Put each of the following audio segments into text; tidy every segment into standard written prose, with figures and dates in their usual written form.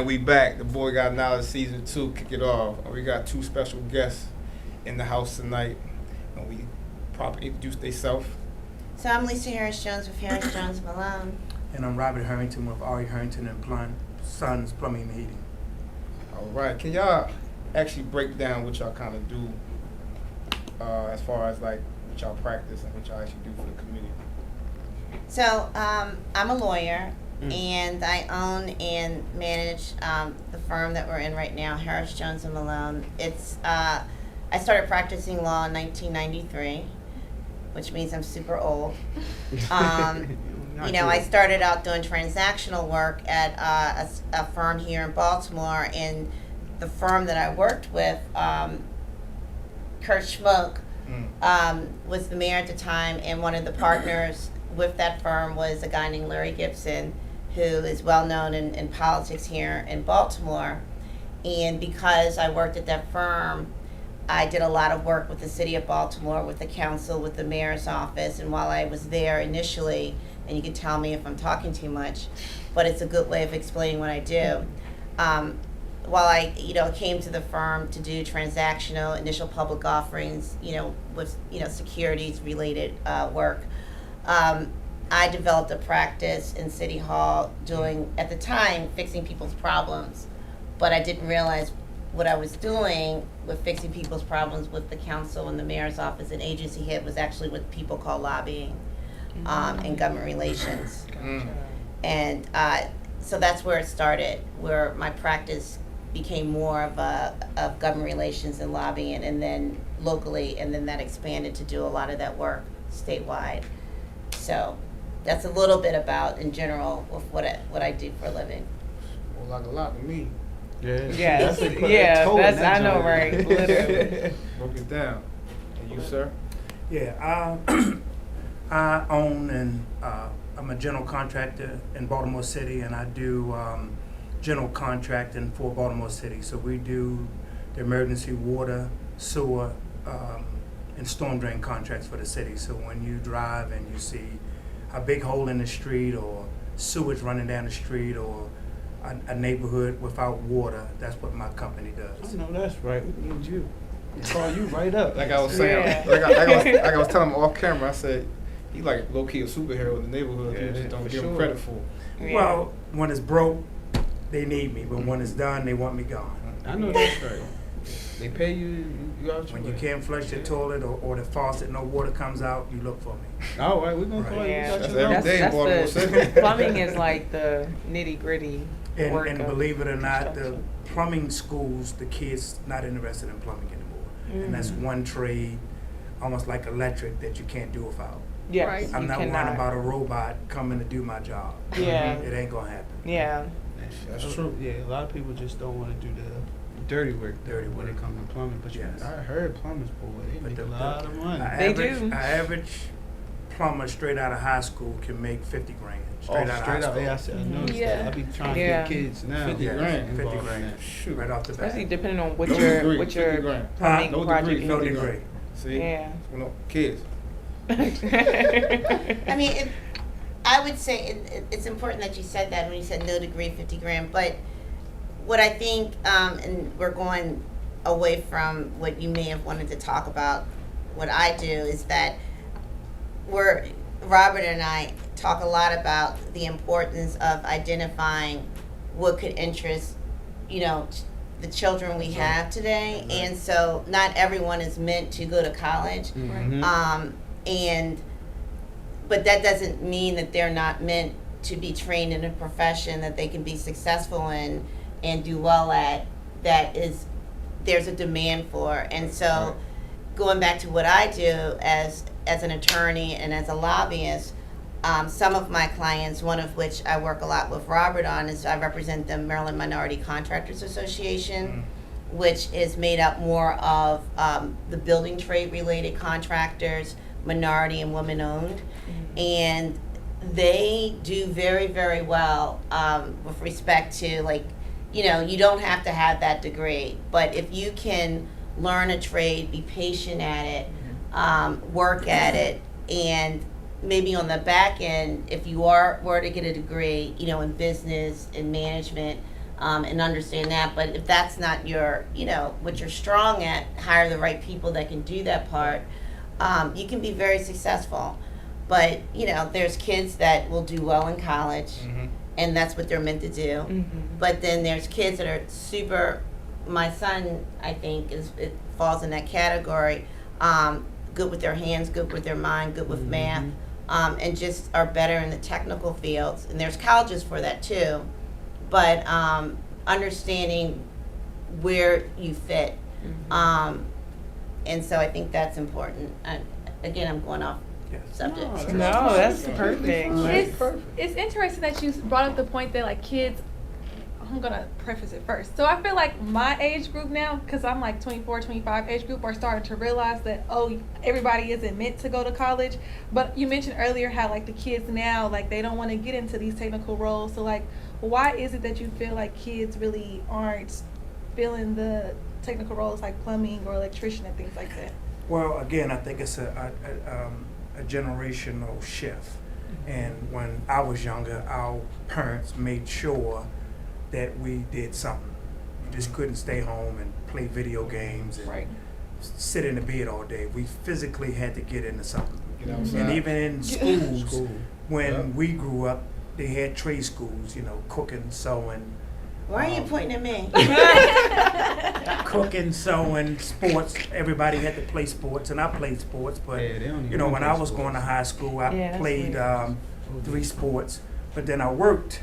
And we back. The Boy Got Knowledge Season 2. Kick it off. We got two special guests in the house tonight. And we properly introduce themselves. So I'm Lisa Harris-Jones with Harris-Jones Malone. And I'm Robert Harrington with R.E Harrington and Sons Plumbing and Heating. All right. Can y'all actually break down what y'all kind of do as far as like what y'all practice and what y'all actually do for the community? So I'm a lawyer, and I own and manage the firm that we're in right now, Harris-Jones and Malone. It's I started practicing law in 1993, which means I'm super old. I started out doing transactional work at a firm here in Baltimore, and the firm that I worked with, Kurt Schmoke, was the mayor at the time, and one of the partners with that firm was a guy named Larry Gibson, who is well known in politics here in Baltimore. And because I worked at that firm, I did a lot of work with the city of Baltimore, with the council, with the mayor's office. And while I was there initially, and you can tell me if I'm talking too much, but it's a good way of explaining what I do. While I, came to the firm to do transactional initial public offerings, with, securities related work, I developed a practice in City Hall doing, at the time, fixing people's problems. But I didn't realize what I was doing with fixing people's problems with the council and the mayor's office and agency head was actually what people call lobbying and government relations. And so that's where it started, where my practice became more of government relations and lobbying, and then locally, and then that expanded to do a lot of that work statewide. So that's a little bit about, in general, of what I do for a living. Well, like a lot to me. Yeah, that's I know, right? Literally. Broke it down. And you, sir? Yeah, I own and I'm a general contractor in Baltimore City, and I do general contracting for Baltimore City. So we do the emergency water, sewer, and storm drain contracts for the city. So when you drive and you see a big hole in the street or sewage running down the street or a neighborhood without water, that's what my company does. I know that's right. We need you. We call you right up. Like I was saying, like I was telling him off camera, I said, he like low-key a superhero in the neighborhood. Yeah, People just don't for give him sure. credit for. Yeah. Well, when it's broke, they need me, but when it's done, they want me gone. I know that's right. They pay you out your When you way. can't flush your toilet or the faucet, no water comes out, you look for me. All right, we're gonna call you. Yeah. We got That's your every number. day in Baltimore City. Plumbing is like the nitty gritty work. And of believe it or not, the construction. plumbing schools, the kids not interested in plumbing anymore. And that's one trade, almost like electric, that you can't do without. Yes, Right. I'm you not cannot. worrying about a robot coming to do my job. Yeah. It ain't gonna happen. Yeah. That's true. Yeah, a lot of people just don't want to do the dirty work. Dirty when work. it comes to plumbing. But Yes. I heard plumbers, boy, they But make the- a lot of money. They do. An average plumber straight out of high school can make 50 grand. Straight out of high straight school. out. Yeah, I said, I noticed Yeah. that. I be trying to Yeah. get kids now. 50 Yeah, grand. 50 involved in grand. that. Shoot. Right off the Especially bat. depending on what No your degree, what 50 your grand. plumbing No project degree, No 50 is. degree. See? Yeah. Well, no, kids. I mean, I would say it's important that you said that when you said no degree, 50 grand. But what I think, and we're going away from what you may have wanted to talk about, what I do is that Robert and I talk a lot about the importance of identifying what could interest, the children we have today. Right. And so not everyone is meant to go to college. Mhm. But that doesn't mean that they're not meant to be trained in a profession that they can be successful in and do well at, there's a demand for. And so Right. going back to what I do as an attorney and as a lobbyist, some of my clients, one of which I work a lot with Robert on, is I represent the Maryland Minority Contractors Association, which is made up more of the building trade related contractors, minority and women owned. And they do very, very well with respect to, like, you don't have to have that degree, but if you can learn a trade, be patient at it, work at it, and maybe on the back end, if you were to get a degree, in business and management, and understand that. But if that's not your, what you're strong at, hire the right people that can do that part. You can be very successful. But, there's kids that will do well in college, and that's what they're meant to do. But then there's kids that are super, my son, I think, it falls in that category, good with their hands, good with their mind, good with math, and just are better in the technical fields. And there's colleges for that too. But understanding where you fit. And so I think that's important. Again, I'm going off subject. No, that's perfect. It's interesting that you brought up the point that like kids, I'm gonna preface it first. So I feel like my age group now, because I'm like 24, 25 age group, are starting to realize that, everybody isn't meant to go to college. But you mentioned earlier how like the kids now, like they don't want to get into these technical roles. So like, why is it that you feel like kids really aren't feeling the technical roles like plumbing or electrician and things like that? Well, again, I think it's a generational shift. And when I was younger, our parents made sure that we did something. You just couldn't stay home and play video games and sit in the bed all day. We physically had to get into something. And even in schools, when we grew up, they had trade schools, cooking, sewing. Why are you pointing at me? Cooking, sewing, sports. Everybody had to play sports, and I played sports. But when I was going to high school, I played 3 sports. But then I worked,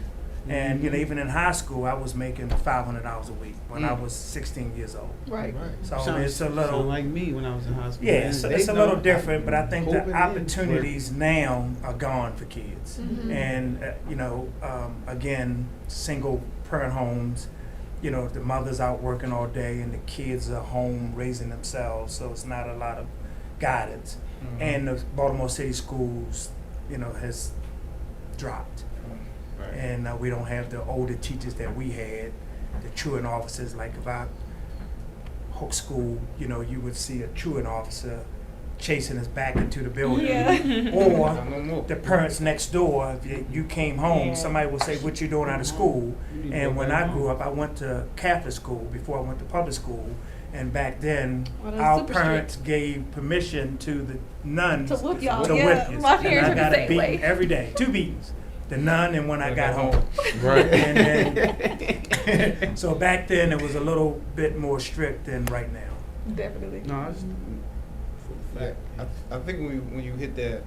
and even in high school, I was making $500 a week when I was 16 years old. Right. So it's a little like me when I was in high school. Yeah, it's a little different, but I think the opportunities now are gone for kids. And again, single parent homes. The mother's out working all day and the kids are home raising themselves, so it's not a lot of guidance. And the Baltimore City schools, has dropped. And we don't have the older teachers that we had, the truant officers. Like if I Hook School, you would see a truant officer chasing us back into the building. Or the parents next door, if you came home, somebody would say, what you doing out of school? And when I grew up, I went to Catholic school before I went to public school. And back then, our parents gave permission to the nuns to whip y'all. to whip you. My And parents I were the got a same beating way. every day, 2 beatings. The nun and when I got home. Right. And then, so back then it was a little bit more strict than right now. Definitely. No, it's I think when you hit the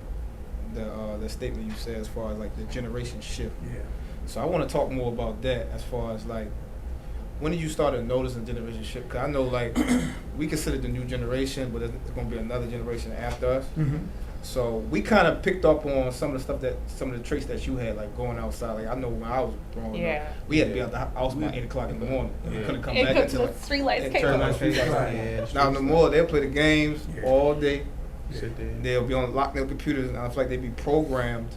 statement you said as far as like the generation shift. Yeah. So I want to talk more about that as far as like when did you start to notice the generation shift? Because I know like we consider the new generation, but it's going to be another generation after us. So we kind of picked up on some of the traits that you had, like going outside. Like I know when I was growing up, we had to be out the house by 8 o'clock in the morning. We couldn't come back until the like street lights came turn on. my face on. now no more. They'll play the games all day. Sit there. They'll be on locked their computers, and I feel like they'd be programmed.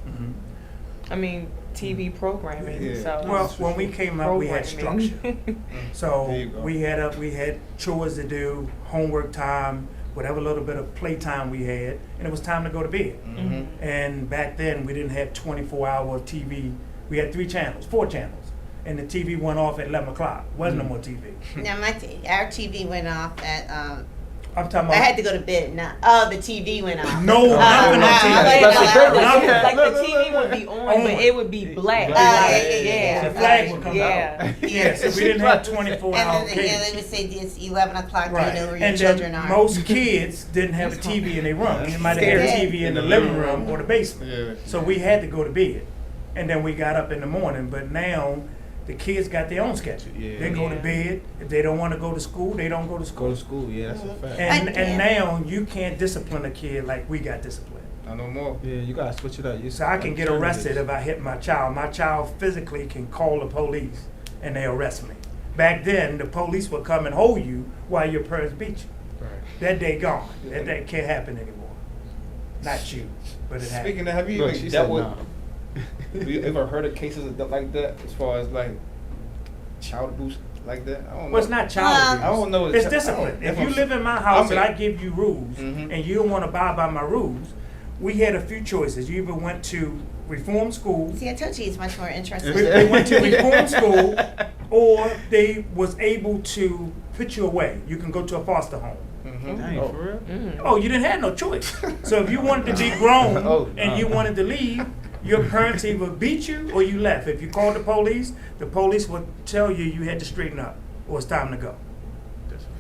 I mean, TV programming. So Well, when we came up, we had structure. So There you go. we had chores to do, homework time, whatever little bit of playtime we had, and it was time to go to bed. And back then, we didn't have 24-hour TV. We had 4 channels, and the TV went off at 11 o'clock. Wasn't no more TV. Now our TV went off at. I'm talking I about. had to go to bed. The TV went off. No, nothing on TV. like the TV would be on, but it would be black. The flag would come out. Yeah. So we didn't have 24-hour And then cable. they would say it's 11 o'clock. Right. You know where your And children then are. most kids didn't have a TV in their room. They might have had a TV in the living room or the basement. Yeah. So we had to go to bed. And then we got up in the morning. But now the kids got their own schedule. Yeah. They go to bed. If they don't want to go to school, they don't go to Go school. to school, yeah, that's a fact. And now you can't discipline a kid like we got disciplined. Not no more. Yeah, you gotta switch it up. So I can get arrested if I hit my child. My child physically can call the police and they arrest me. Back then, the police would come and hold you while your parents beat you. Right. That day gone. That day can't happen anymore. Not you, but it happened. Speaking of, have you Look, even she dealt said with? no. Have you ever heard of cases like that? As far as like child abuse like that? I don't know. Well, it's not child abuse. I don't know. It's discipline. If you live in my house and I give you rules Mhm. and you don't want to abide by my rules, we had a few choices. You either went to reform school. See, I told you it's much more interesting. We went to reform school or they was able to put you away. You can go to a foster home. Dang, for real? Oh, you didn't have no choice. So if you wanted to be grown and you wanted to leave, your parents either beat you or you left. If you called the police would tell you you had to straighten up or it's time to go.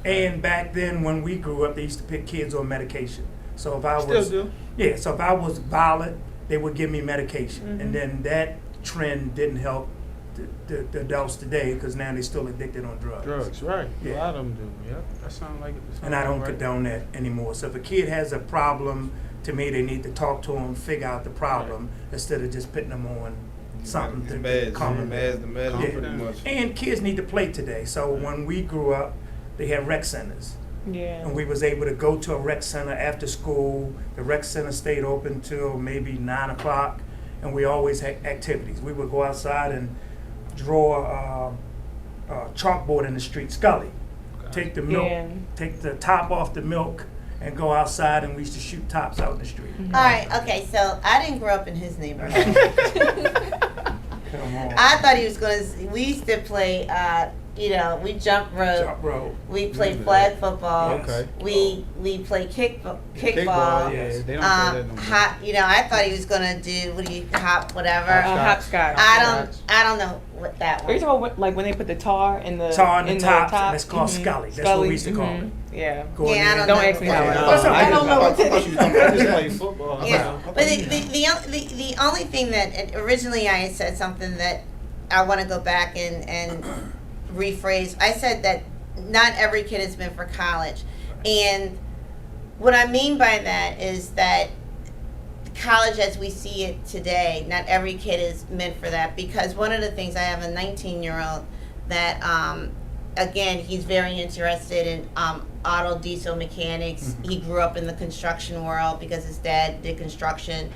And back then when we grew up, they used to put kids on medication. So if I was Still do. Yeah, so if I was violent, they would give me medication. And then that trend didn't help the adults today because now they're still addicted on drugs. Drugs, right. Yeah. A lot of them do. Yep. That sounds like it. And I don't condone that anymore. So if a kid has a problem, to me, they need to talk to them, figure out the problem, instead of just putting them on something to calm them down. The meds, pretty much. And kids need to play today. So when we grew up, they had rec centers. Yeah. And we was able to go to a rec center after school. The rec center stayed open till maybe 9 o'clock, and we always had activities. We would go outside and draw a chalkboard in the street, Scully. Take the milk, take the top off the milk, and go outside, and we used to shoot tops out in the street. All right, okay, so I didn't grow up in his neighborhood. Come on. I thought he was going to, we used to play, we jump rope. Jump rope. We played flag football. Yes. Okay. We played kickball. Yeah, Yes. they don't play that no more. I thought he was gonna do hop whatever. Hopscotch. I don't know what that Are you was. talking about like when they put the tar in the Tar in the top, top? that's called Scully. That's what we used to call it. Yeah. Go in Yeah, I there. don't Don't know. ask me how Yeah. it goes. I don't know what to do. I just play football. Yeah, but the only thing that originally I said something that I want to go back and rephrase. I said that not every kid is meant for college, and what I mean by that is that college as we see it today, not every kid is meant for that, because one of the things, I have a 19-year-old that again, he's very interested in auto diesel mechanics. He grew up in the construction world because his dad did construction,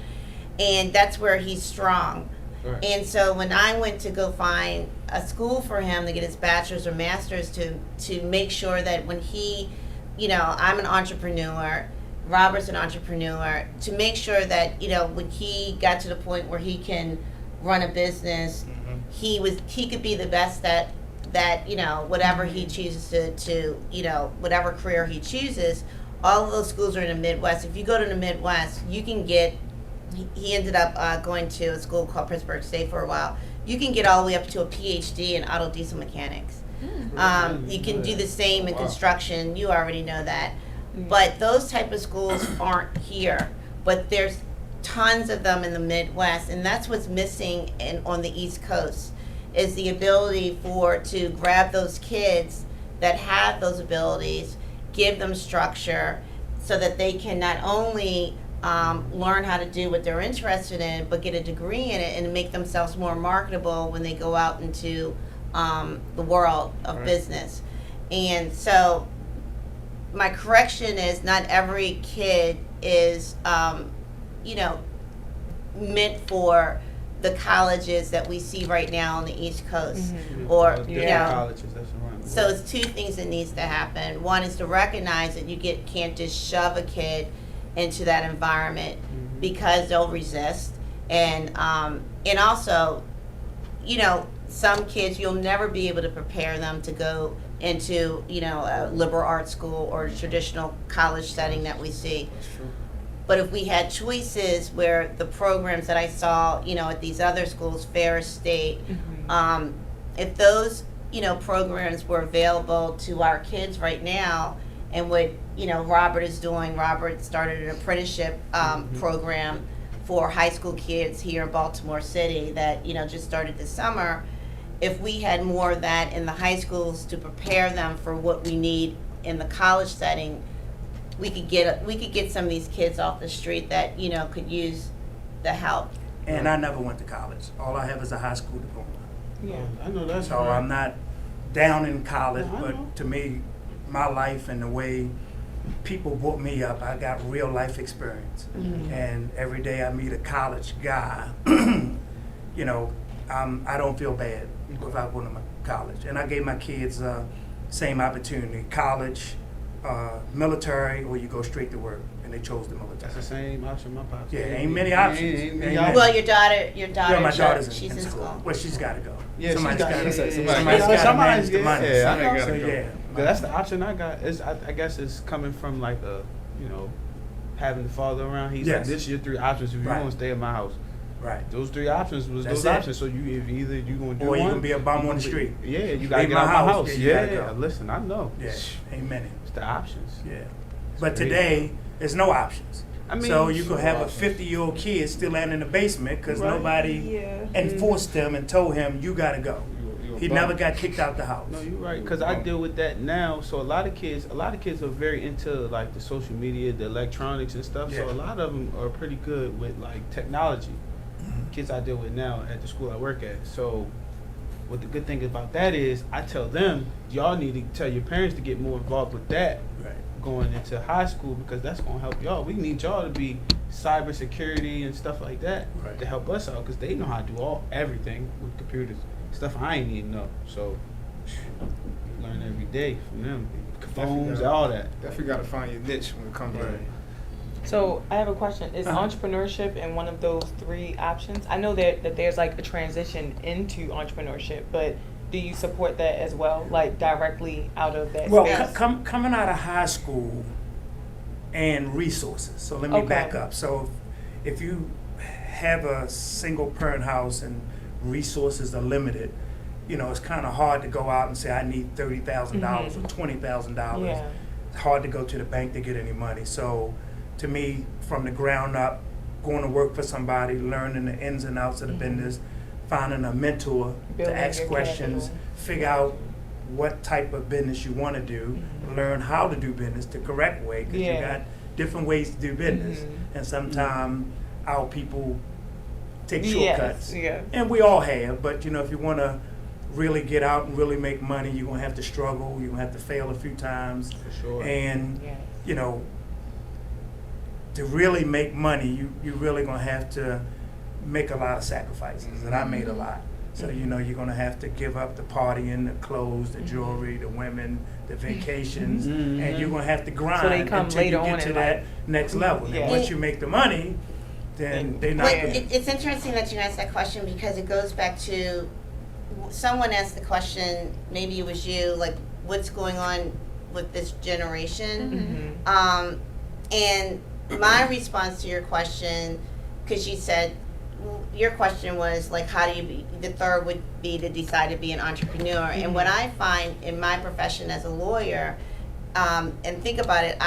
and that's where he's strong. Right. And so when I went to go find a school for him to get his bachelor's or master's, to make sure that when he, I'm an entrepreneur, Robert's an entrepreneur, to make sure that, when he got to the point where he can run a business, he could be the best that whatever he chooses to whatever career he chooses. All of those schools are in the Midwest. If you go to the Midwest, you can get, he ended up going to a school called Pittsburgh State for a while. You can get all the way up to a PhD in auto diesel mechanics. You can do the same in construction. You already know that. But those type of schools aren't here. But there's tons of them in the Midwest, and that's what's missing on the East Coast, is the ability to grab those kids that have those abilities, give them structure, so that they can not only learn how to do what they're interested in, but get a degree in it and make themselves more marketable when they go out into the world of business. And so my correction is, not every kid is, meant for the colleges that we see right now on the East Coast. Or, colleges, that's around. so it's two things that needs to happen. One is to recognize that you can't just shove a kid into that environment, because they'll resist, and also, some kids, you'll never be able to prepare them to go into a liberal arts school or a traditional college setting that we see. That's true. But if we had choices where the programs that I saw, at these other schools, Ferris State, if those, programs were available to our kids right now, and what, Robert is doing, Robert started an apprenticeship program for high school kids here in Baltimore City that, just started this summer. If we had more of that in the high schools to prepare them for what we need in the college setting, we could get some of these kids off the street that could use the help. And I never went to college. All I have is a high school diploma. Yeah. I know that's So right. I'm not down in college, No, I know. but to me, my life and the way people brought me up, I got real life experience. And every day I meet a college guy, I don't feel bad without going to college. And I gave my kids same opportunity, college, military, or you go straight to work. And they chose the military. That's the same option my pops. Yeah, ain't many options. Ain't many Ain't options. Well, your daughter, Yeah, my daughter's she's in school. school. Well, she's got to go. Yeah, somebody's got to somebody's manage the money. Yeah, So yeah, that's the option I got. I guess it's coming from like having the father around. He's like, this is your 3 options if you want to stay at my house. Right. Those 3 options was That's those it. options. So either you gonna do or one, you gonna be a bum on the street. Yeah, you gotta Leave get out my house. Yeah, you gotta Yeah, go. listen, I know. Yeah, amen. It's the options. Yeah, but today there's no options. I mean, so you could have a 50-year-old kid still landing in the basement because nobody enforced him and told him you gotta go. He never got kicked out the house. No, you're right. Because I deal with that now. So a lot of kids are very into like the social media, the electronics and stuff. So a lot of them are pretty good with like technology. Kids I deal with now at the school I work at. So what the good thing about that is, I tell them, y'all need to tell your parents to get more involved with that going into high school, because that's going to help y'all. We need y'all to be cybersecurity and stuff like that to help us out, because they know how to do everything with computers. Stuff I ain't need to know. So learn every day from them. Phones, all that. Definitely got to find your niche when it comes to it. So I have a question. Is entrepreneurship in one of those 3 options? I know that there's like a transition into entrepreneurship, but do you support that as well, like directly out of that space? Coming out of high school and resources. So let me back up. So if you have a single parent house and resources are limited, it's kind of hard to go out and say I need $30,000 or $20,000. Yeah. It's hard to go to the bank to get any money. So to me, from the ground up, going to work for somebody, learning the ins and outs of the business, finding a mentor Building to ask questions, figure out what type of business you want to do, learn how to do business the correct way, because you got different ways to do business, and sometimes our people take shortcuts, and we all have, but if you want to really get out and really make money, you're going to have to struggle, you're going to have to fail a few times, For sure. and to really make money, you really going to have to make a lot of sacrifices, and I made a lot. So you're going to have to give up the partying, the clothes, the jewelry, the women, the vacations, and you're going to have to grind So they come until later you get on to in that life. next level. And once you make the money, then they're not going to. It's interesting that you asked that question, because it goes back to someone asked the question, maybe it was you, like what's going on with this generation, and my response to your question, because you said your question was like, how do you be, the third would be to decide to be an entrepreneur. And what I find in my profession as a lawyer, and think about it,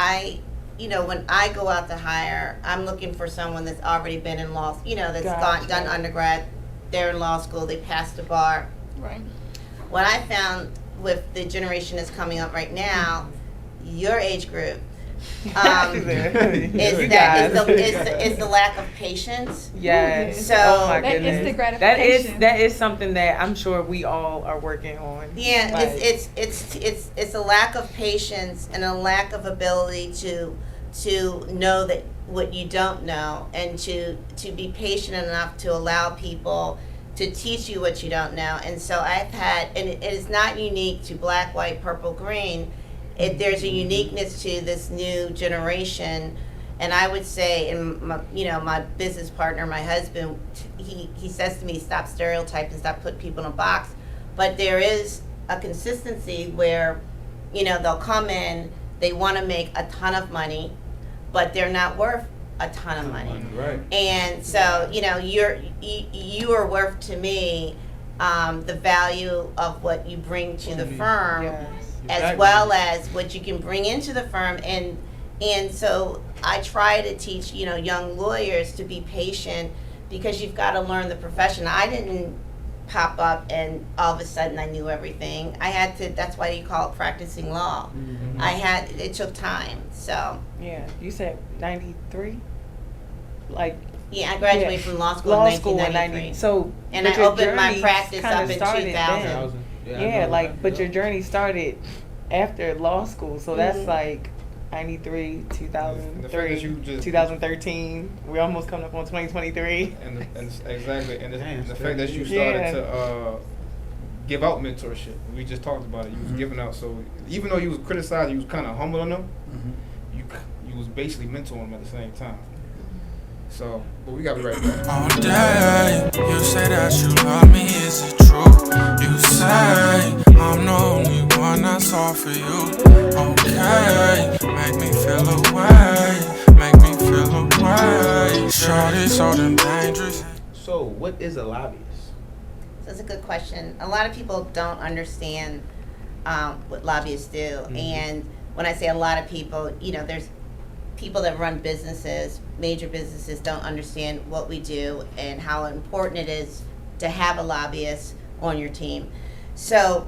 when I go out to hire, I'm looking for someone that's already been in law, that's done undergrad, they're in law school, they passed the bar. Right. What I found with the generation that's coming up right now, your age group, is the lack of patience. Yes. So my that goodness. instant gratification. That is something that I'm sure we all are working on. Yeah, Like, it's a lack of patience and a lack of ability to know that what you don't know, and to be patient enough to allow people to teach you what you don't know. And so I've had, and it is not unique to black, white, purple, green. There's a uniqueness to this new generation, and I would say, and my business partner, my husband, he says to me, stop stereotyping, stop putting people in a box. But there is a consistency where, they'll come in, they want to make a ton of money, but they're not worth a ton of money. Right. And so, you are worth to me the value of what you bring to the firm. Yes. As well as what you can bring into the firm, and so I try to teach young lawyers to be patient, because you've got to learn the profession. I didn't pop up and all of a sudden I knew everything. I had to. That's why you call it practicing law. It took time. So you said 93, like. Yeah, I graduated from law school in 1993. So and I opened my practice up in 2000. But your journey started after law school, so that's like 93, 2003, 2013. We're almost coming up on 2023. And exactly, and the fact that you started to give out mentorship. We just talked about it. You was giving out, so even though you was criticized, you was kind of humble on them. You was basically mentoring them at the same time. So, but we gotta be right back. All day, you say that you love me, is it true? what is a lobbyist? So that's a good question. A lot of people don't understand what lobbyists do. Mm-hmm. And when I say a lot of people, there's people that run businesses, major businesses, don't understand what we do and how important it is to have a lobbyist on your team. So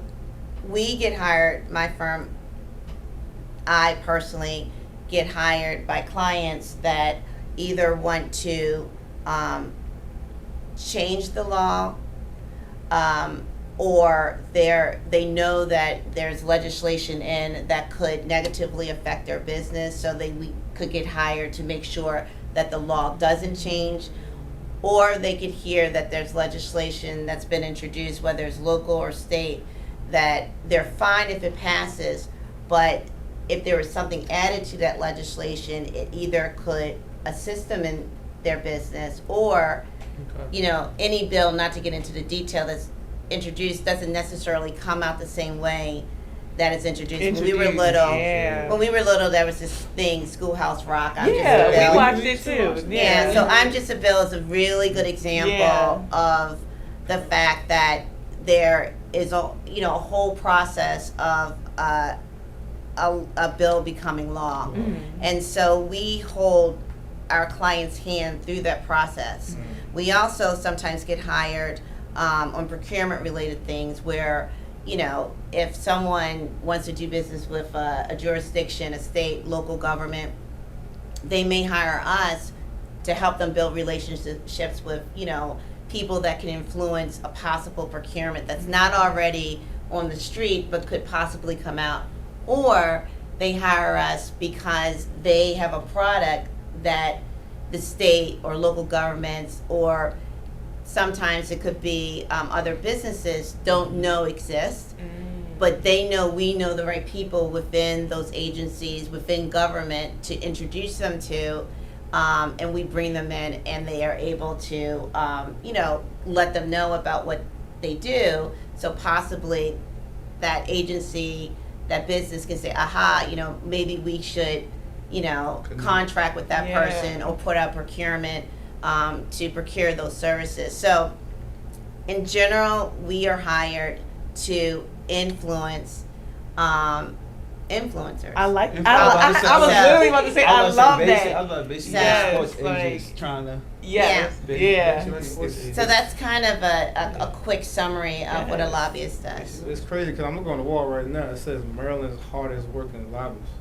we get hired, my firm, I personally get hired by clients that either want to change the law, or they know that there's legislation in that could negatively affect their business, so we could get hired to make sure that the law doesn't change. Or they could hear that there's legislation that's been introduced, whether it's local or state, that they're fine if it passes, but if there was something added to that legislation, it either could assist them in their business, or any bill, not to get into the detail, that's introduced doesn't necessarily come out the same way that it's introduced. When we were little, there was this thing, Schoolhouse Rock. I'm just a bill. We watched it too. Yeah, so I'm Just a Bill is a really good example of the fact that there is a whole process of a bill becoming law. Mm-hmm. And so we hold our client's hand through that process. Mm-hmm. We also sometimes get hired on procurement related things where, if someone wants to do business with a jurisdiction, a state, local government, they may hire us to help them build relationships with, people that can influence a possible procurement that's not already on the street but could possibly come out. Or they hire us because they have a product that the state or local governments, or sometimes it could be other businesses, don't know exist, but we know the right people within those agencies, within government, to introduce them to, and we bring them in, and they are able to, let them know about what they do. So possibly that agency, that business can say, aha, maybe we should, contract with that person, or put out procurement to procure those services. So in general, we are hired to influence influencers. I like. I was literally about to say. I love that. I love basically Yes, sports agents trying to. So that's kind of a quick summary of what a lobbyist does. It's crazy because I'm looking on the wall right now. It says Maryland's hardest working lobbyist.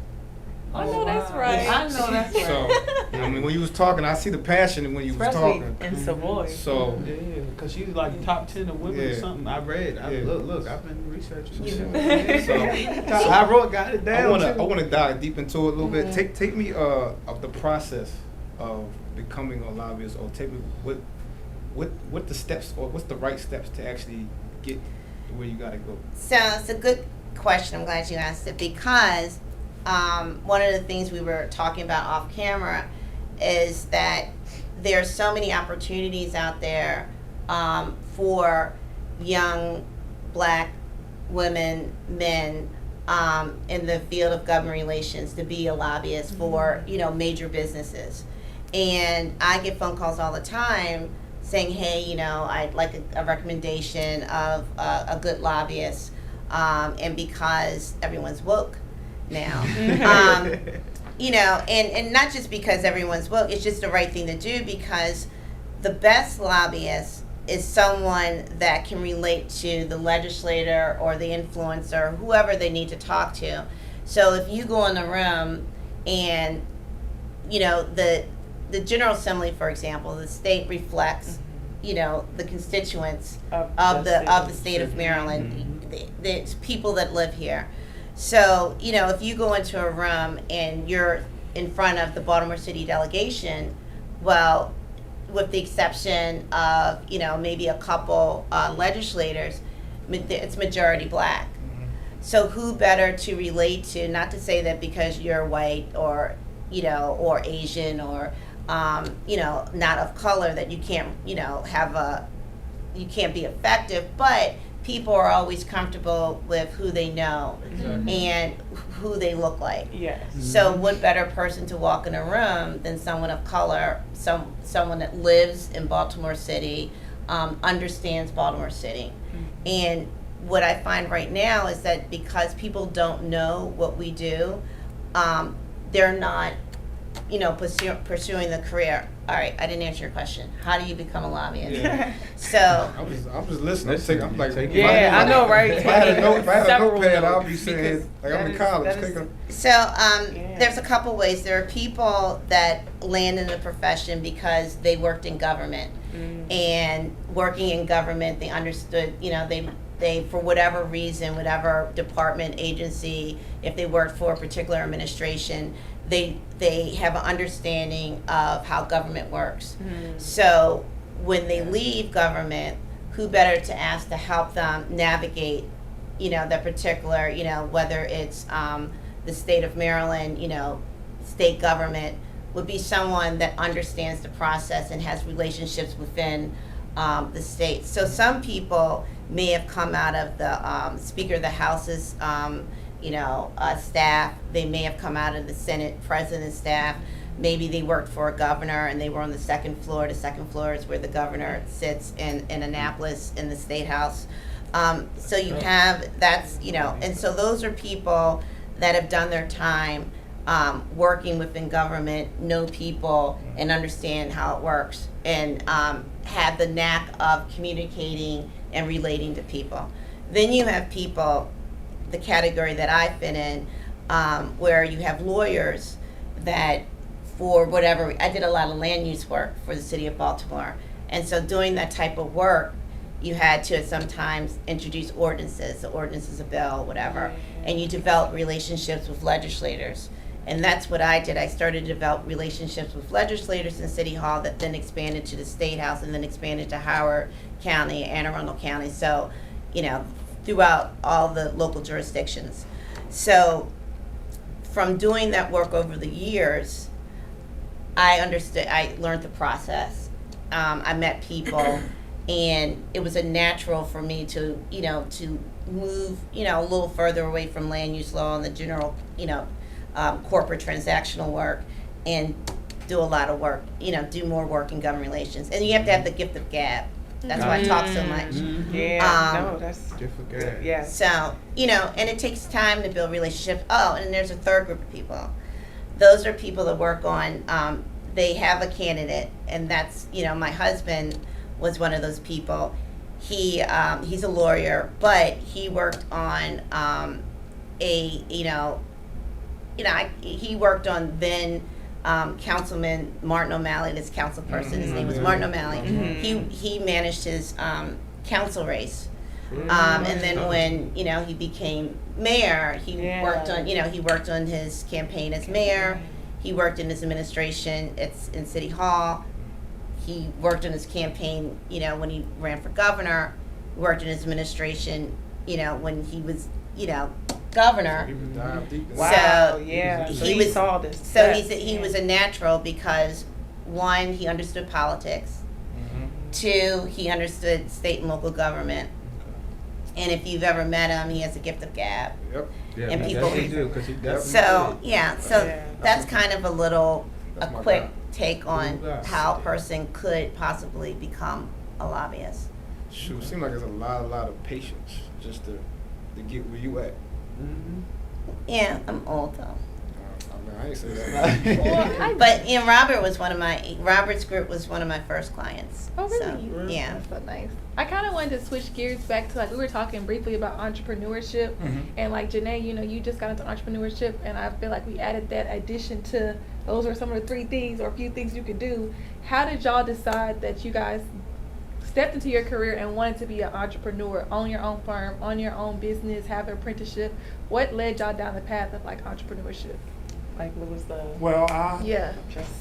I know that's right. I know that's right. So, when you was talking, I see the passion when you was Especially talking. in Savoy. So, Yeah, because she's like top 10 of women or something. I read. Look, I've been researching. so I got it down. I want to dive deep into it a little bit. Take me of the process of becoming a lobbyist, or take me what the steps, or what's the right steps to actually get to where you gotta go. So it's a good question. I'm glad you asked it, because one of the things we were talking about off camera is that there are so many opportunities out there for young black women, men, in the field of government relations to be a lobbyist for major businesses. And I get phone calls all the time saying, hey, I'd like a recommendation of a good lobbyist, and because everyone's woke now, and not just because everyone's woke, it's just the right thing to do, because the best lobbyist is someone that can relate to the legislator or the influencer, whoever they need to talk to. So if you go in the room and, the General Assembly, for example, the state reflects, the constituents of the state of Maryland, the people that live here. So, if you go into a room and you're in front of the Baltimore City delegation, well, with the exception of, maybe a couple legislators, it's majority black. Mm-hmm. So who better to relate to, not to say that because you're white or, or Asian or, not of color that you can't, you can't be effective, but people are always comfortable with who they know and who they look like. Yes. So what better person to walk in a room than someone of color, someone that lives in Baltimore City, understands Baltimore City. And what I find right now is that because people don't know what we do, they're not, pursuing the career. All right, I didn't answer your question. How do you become a lobbyist? Yeah. So I'm just listening. I'm like, Yeah, I know, right? If I had a Several notepad, I'll be notes, saying, like I'm in because college. that is- So there's a couple ways. There are people that land in the profession because they worked in government, and working in government, they understood. They for whatever reason, whatever department, agency, if they worked for a particular administration, they have an understanding of how government works. So when they leave government, who better to ask to help them navigate, the particular, whether it's the state of Maryland, state government, would be someone that understands the process and has relationships within the state. So some people may have come out of the Speaker of the House's, staff. They may have come out of the Senate President's staff. Maybe they worked for a governor and they were on the second floor. The second floor is where the governor sits in Annapolis in the State House. So you have, and so those are people that have done their time working within government, know people, and understand how it works, and have the knack of communicating and relating to people. Then you have people, the category that I fit in, where you have lawyers that, for whatever, I did a lot of land use work for the city of Baltimore, and so doing that type of work, you had to sometimes introduce ordinances. The ordinance is a bill, whatever, and you develop relationships with legislators. And that's what I did. I started to develop relationships with legislators in City Hall that then expanded to the State House and then expanded to Howard County, Anne Arundel County. So, throughout all the local jurisdictions. So from doing that work over the years, I learned the process. I met people, and it was a natural for me to move, a little further away from land use law and the general, corporate transactional work, and do a lot of work, do more work in government relations. And you have to have the gift of gab. That's why I talk so much. Yeah, that's different guy. Yeah. So, and it takes time to build relationships. Oh, and there's a third group of people. Those are people that work on, they have a candidate, and that's, my husband was one of those people. He's a lawyer, but he worked on he worked on then Councilman Martin O'Malley, this council person. His name was Martin O'Malley. He managed his council race. And then when, he became mayor, he worked on his campaign as mayor. He worked in his administration in City Hall. He worked on his campaign, when he ran for governor. Worked in his administration, when he was, governor. Wow, So yeah. he saw this. So he was a natural because, one, he understood politics. Two, he understood state and local government. And if you've ever met him, he has a gift of gab. Yep. Yeah, And he people- definitely do, 'cause he definitely So did. so that's kind of a That's my quick guy. take on Cool guy. how a person could possibly become a lobbyist. Shoot, seems like there's a lot of patience just to get where you at. Yeah, I'm old though. I ain't say that. Well, But Robert's group was one of my first clients. Oh, really? So, yeah. That's so nice. I kind of wanted to switch gears back to, we were talking briefly about entrepreneurship, and Janae, you just got into entrepreneurship, and I feel like we added that addition to, those are some of the 3 things or a few things you could do. How did y'all decide that you guys stepped into your career and wanted to be an entrepreneur, own your own firm, own your own business, have an apprenticeship? What led y'all down the path of entrepreneurship? Like, what was the? Well, I Yeah.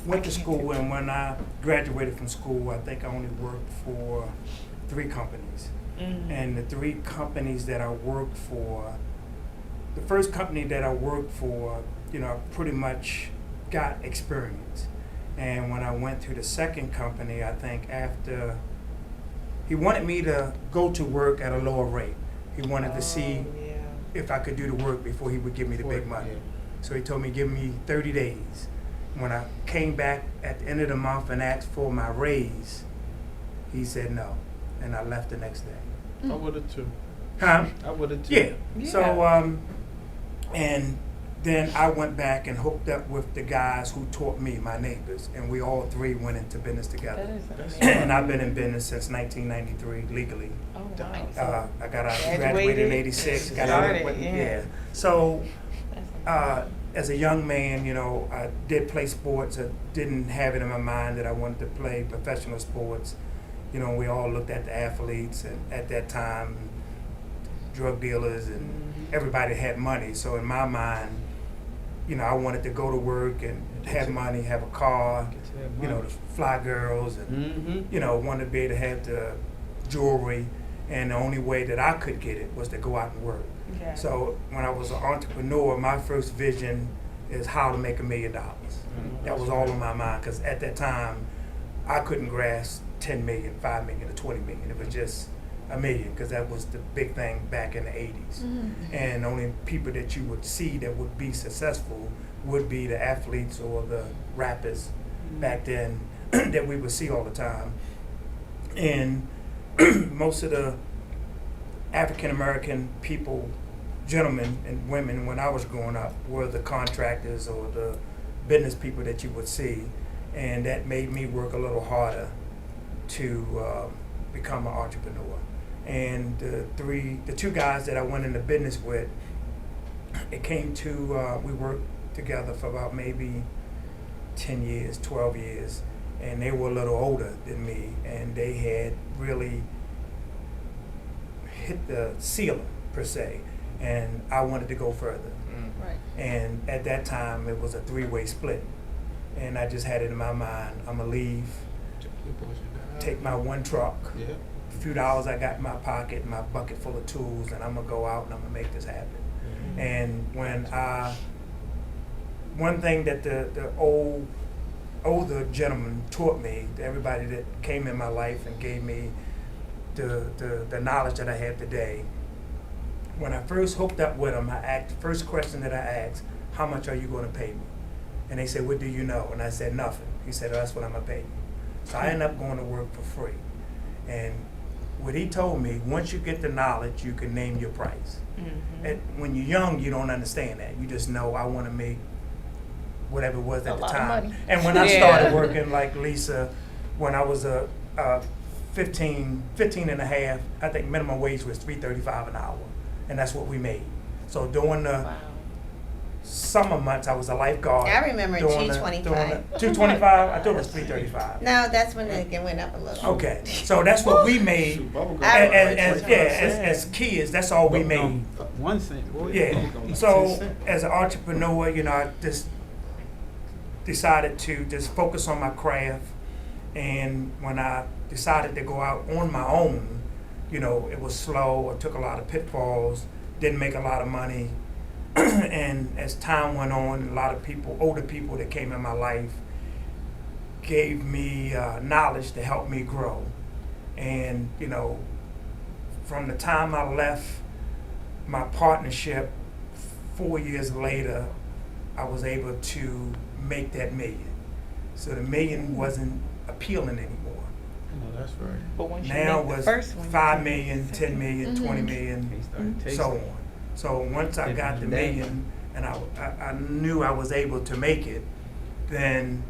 went to school, and when I graduated from school, I think I only worked for 3 companies. And the 3 companies that I worked for, the first company that I worked for, pretty much got experience. And when I went to the second company, I think after, he wanted me to go to work at a lower rate. He wanted to see if I could do the work before he would give me the big money. So he told me, give me 30 days. When I came back at the end of the month and asked for my raise, he said no. and I left the next day. I would have too. Huh? I would have too. Yeah. Yeah. So, and then I went back and hooked up with the guys who taught me, my neighbors, and we all three went into business That together. is amazing. And I've been in business since 1993 legally. Oh, wow. I got out, Graduated, graduated in '86. Got out, started, yeah. So, That's as a young man, you know, I did play sports. I didn't have it in my mind that I wanted to play professional sports. You know, we all looked at the athletes, and at that time, drug dealers and everybody had money. So in my mind, you know, I wanted to go to work and have money, have a car, you know, to fly girls, and you know, wanted to be able to have the jewelry. And the only way that I could get it was to go out and work. Yeah. So when I was an entrepreneur, my first vision is how to make $1 million. That was all in my mind, because at that time, I couldn't grasp 10 million, 5 million, or 20 million. It was just $1 million, because that was the big thing back in the 80s. And the only people that you would see that would be successful would be the athletes or the rappers back then that we would see all the time. And most of the African American people, gentlemen and women, when I was growing up, were the contractors or the business people that you would see, and that made me work a little harder to become an entrepreneur. And the two guys that I went into business with, it came to we worked together for about maybe 10 years, 12 years, and they were a little older than me, and they had really hit the ceiling, per se, and I wanted to go further. Right. And at that time, it was a three-way split, and I just had it in my mind, I'm gonna leave, take my one truck, Yeah. a few dollars I got in my pocket, my bucket full of tools, and I'm gonna go out and I'm gonna make this happen. And when one thing that the older gentleman taught me, everybody that came in my life and gave me the knowledge that I have today, when I first hooked up with him, first question that I asked, how much are you going to pay me? And they said, what do you know? And I said, nothing. He said, oh, that's what I'm going to pay you. So I ended up going to work for free. And what he told me, once you get the knowledge, you can name your price. And when you're young, you don't understand that. You just know, I want to make whatever it was at A the lot of time. money. And when I Yeah. started working like Lisa, when I was 15 and a half, I think minimum wage was $3.35 an hour. And that's what we made. So during the Wow. summer months, I was a lifeguard. I remember during the- $2.25. during the- $2.25? I thought it was $3.35. No, that's when it went up a little. Okay, so that's what we made. Shoot, bubblegum. I- As kids, that's all we made. 1 cent. Boy, Yeah. bubblegum, 10 So cents. as an entrepreneur, you know, I just decided to just focus on my craft. And when I decided to go out on my own, you know, it was slow. I took a lot of pitfalls, didn't make a lot of money. And as time went on, a lot of people, older people that came in my life, gave me knowledge to help me grow. And, you know, from the time I left my partnership, 4 years later, I was able to make that $1 million. So the $1 million wasn't appealing anymore. No, that's right. But once you Now make the was first one, 5 you million, can 10 million, 20 million, He started tasting. so on. So once I got the $1 million and I knew I was able to make it, then,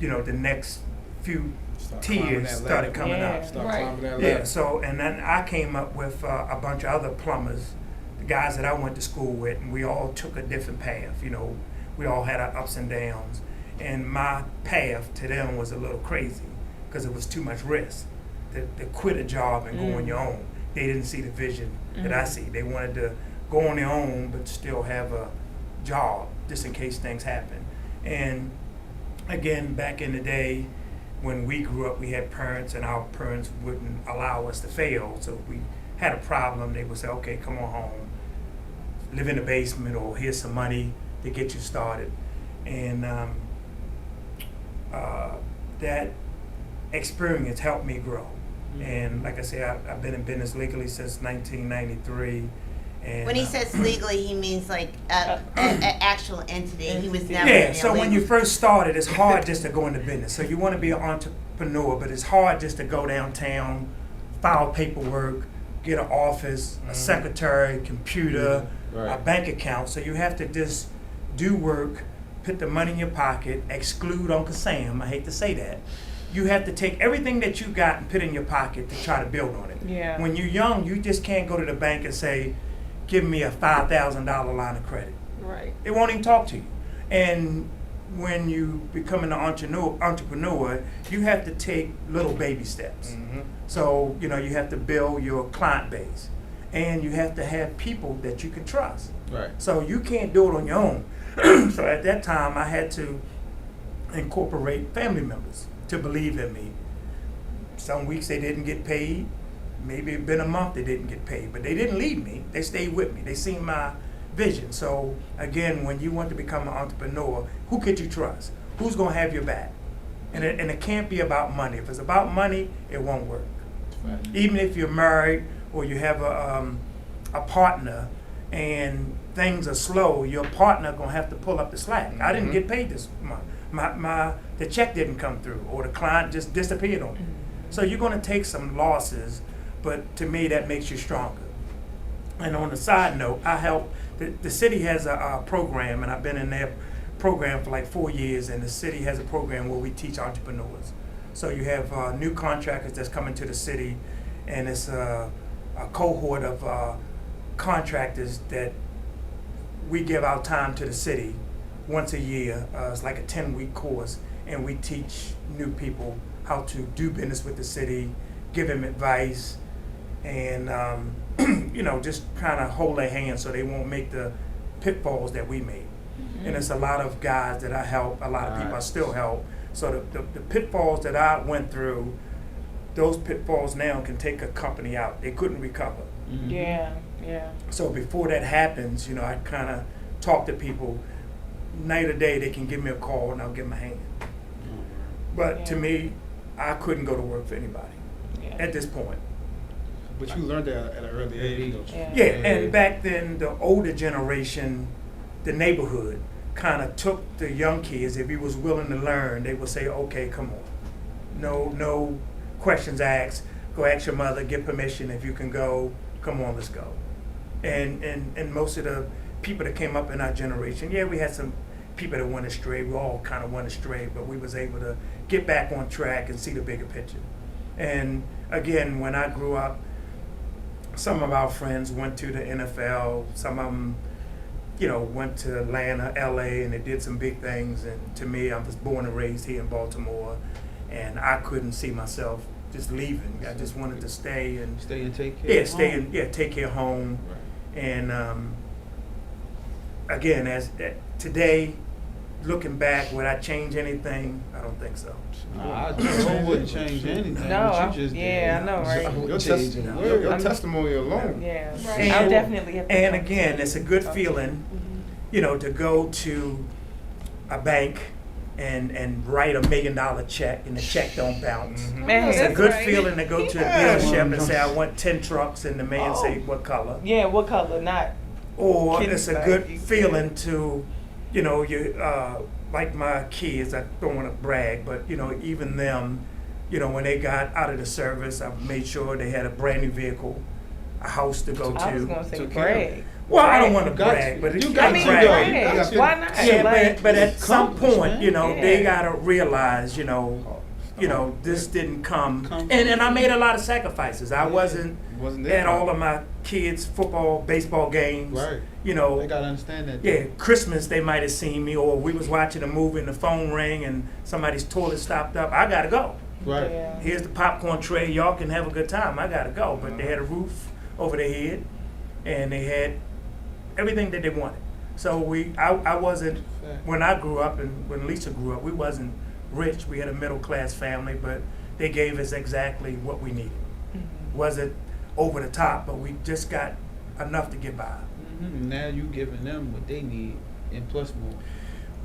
you know, the next few Start climbing tiers that started ladder. coming Yeah. up. Start Right. climbing that Yeah, ladder. so, and then I came up with a bunch of other plumbers, the guys that I went to school with, and we all took a different path, you know. We all had our ups and downs. And my path to them was a little crazy, because it was too much risk to quit a job and go on your own. They didn't see the vision that I see. They wanted to go on their own, but still have a job, just in case things happen. And again, back in the day, when we grew up, we had parents, and our parents wouldn't allow us to fail. So if we had a problem, they would say, okay, come on home, live in the basement, or here's some money to get you started. And that experience helped me grow. And like I said, I've been in business legally since 1993. And, When he says legally, he means like an actual entity. He was never yeah, in so when illegal. you first started, it's hard just to go into business. So you want to be an entrepreneur, but it's hard just to go downtown, file paperwork, get an office, a secretary, computer, Right. a bank account. So you have to just do work, put the money in your pocket, exclude Uncle Sam. I hate to say that. You have to take everything that you got and put in your pocket to try to build on it. Yeah. When you're young, you just can't go to the bank and say, give me a $5,000 line of credit. Right. They won't even talk to you. And when you become an entrepreneur, you have to take little baby steps. So, you have to build your client base. And you have to have people that you can trust. Right. So you can't do it on your own. So at that time, I had to incorporate family members to believe in me. Some weeks they didn't get paid. Maybe it been a month they didn't get paid. But they didn't leave me. They stayed with me. They seen my vision. So again, when you want to become an entrepreneur, who could you trust? Who's going to have your back? And it can't be about money. If it's about money, it won't work. Right. Even if you're married or you have a partner and things are slow, your partner gonna have to pull up the slack. I didn't get paid this month. The check didn't come through, or the client just disappeared on me. So you're gonna take some losses, but to me that makes you stronger. And on the side note, I help. The city has a program, and I've been in their program for like 4 years. And the city has a program where we teach entrepreneurs. So you have new contractors that's coming to the city, and it's a cohort of contractors that we give our time to the city once a year. It's like a 10-week course, and we teach new people how to do business with the city, give them advice, and just kind of hold their hand so they won't make the pitfalls that we made. And it's a lot of guys that I help, a lot of people I still help. So the pitfalls that I went through, those pitfalls now can take a company out. They couldn't recover. Yeah. So before that happens, I kind of talk to people. Night or day, they can give me a call and I'll give them a hand. But to me, I couldn't go to work for anybody at this point. But you learned that at an early age, don't you? Yeah, and back then, the older generation, the neighborhood, kind of took the young kids. If he was willing to learn, they would say, okay, come on. No questions asked. Go ask your mother, get permission. If you can go, come on, let's go. And most of the people that came up in our generation, we had some people that went astray. We all kind of went astray, but we was able to get back on track and see the bigger picture. And again, when I grew up, some of our friends went to the NFL. Some of them, went to Atlanta, LA, and they did some big things. And to me, I was born and raised here in Baltimore, and I couldn't see myself just leaving. I just wanted to stay and take care. Take care of home. Right. And again, today, looking back, would I change anything? I don't think so. I wouldn't change anything. No, what you just did. I know, right? Your testimony alone. Yeah, Right. I'll definitely have to And come. again, it's a good feeling, to go to a bank and write $1 million check and the check don't bounce. Man, It's a That's good right. feeling to go to a dealership and say, I want 10 trucks, and the man say, what color? Yeah, what color? Not. Or Kidding, it's a like, good you- feeling to, like my kids, I don't want to brag, but, even them, when they got out of the service, I made sure they had a brand new vehicle, a house to go I was to. gonna say Took brag. Well, I don't want to Got brag, you. but You you got got I mean, brag. brag. Got you. Why not? Yeah, Like, but at some point, accomplishment. they gotta realize, this didn't come. And I made a lot of sacrifices. I wasn't there. at all of my kids' football, baseball games. Right. They gotta understand that. Yeah, Christmas they might have seen me, or we was watching a movie and the phone rang and somebody's toilet stopped up. I gotta go. Right. Yeah. Here's the popcorn tray. Y'all can have a good time. I gotta go. But they had a roof over their head, and they had everything that they wanted. So I wasn't, when I grew up and when Lisa grew up, we wasn't rich. We had a middle class family, but they gave us exactly what we needed. Wasn't over the top, but we just got enough to get by. Now you giving them what they need and plus more.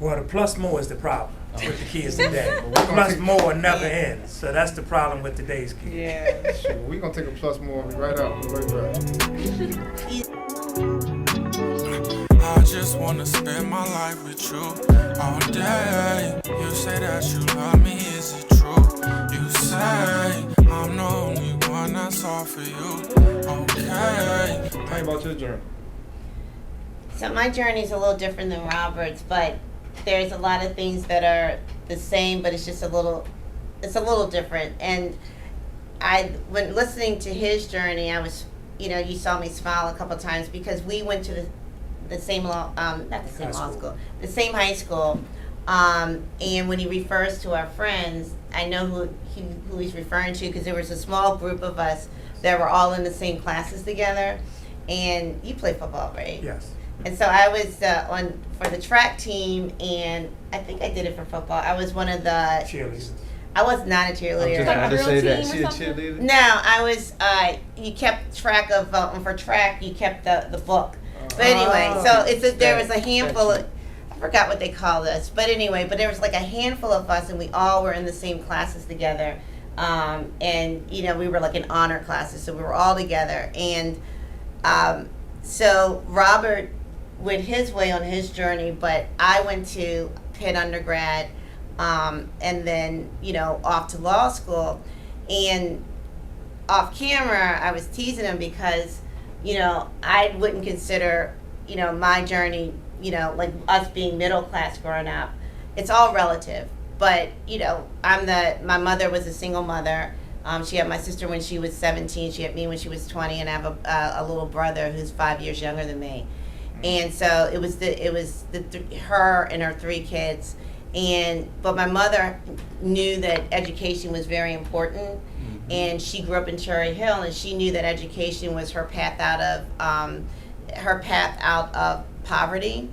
Well, the plus more is the problem with the kids today. Plus more never ends. So that's the problem with today's kids. Yeah. Sure, we're going to take a plus more right out. Right back. I just wanna spend my life with you all day. You say that you love me, is it true? You say I'm the only one that's all for you. Okay. Tell me about your journey. So my journey is a little different than Robert's, but there's a lot of things that are the same, but it's just a little different. And when listening to his journey, I was, you saw me smile a couple times because we went to the same not the same law school, the same high school. And when he refers to our friends, I know who he's referring to because there was a small group of us that were all in the same classes together. And you play football, right? Yes. And so I was for the track team, and I think I did it for football. I was one of the Cheerleaders. I was not a I'm cheerleader. just Like about to drill say that. team or She a something? cheerleader? No, I was. You kept track of for track. You kept the book. But anyway, so there was a handful. I forgot what they called us. But anyway, there was like a handful of us, and we all were in the same classes together. And we were like in honor classes, so we were all together. And so Robert went his way on his journey, but I went to Pitt undergrad, and then off to law school. And off camera, I was teasing him because I wouldn't consider my journey like us being middle class growing up. It's all relative, but my mother was a single mother. She had my sister when she was 17. She had me when she was 20, and I have a little brother who's 5 years younger than me. And so it was her and her 3 kids, but my mother knew that education was very important, and she grew up in Cherry Hill, and she knew that education was her path out of poverty.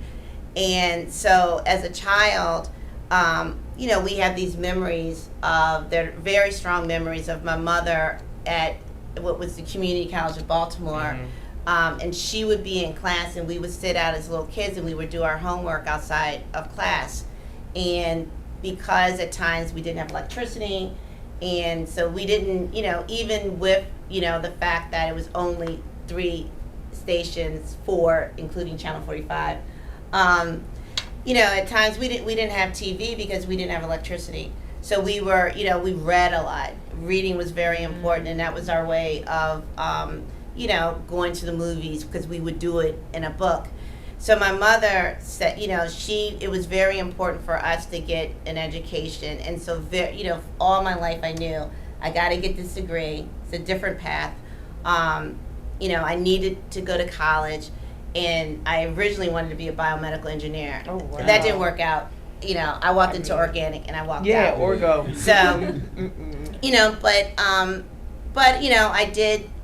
And so as a child, we have these memories they're very strong memories of my mother at what was the Community College of Baltimore. And she would be in class, and we would sit out as little kids, and we would do our homework outside of class. And because at times we didn't have electricity, and so we didn't, even with, the fact that it was only 3 stations, 4, including Channel 45, at times we didn't have TV because we didn't have electricity. So we were, we read a lot. Reading was very important, and that was our way of, going to the movies because we would do it in a book. So my mother said, it was very important for us to get an education. And so, all my life I knew I got to get this degree. It's a different path. I needed to go to college, and I originally wanted to be a biomedical engineer. Oh, wow. That didn't work out. I walked into organic and I walked out. Yeah, Orgo. So,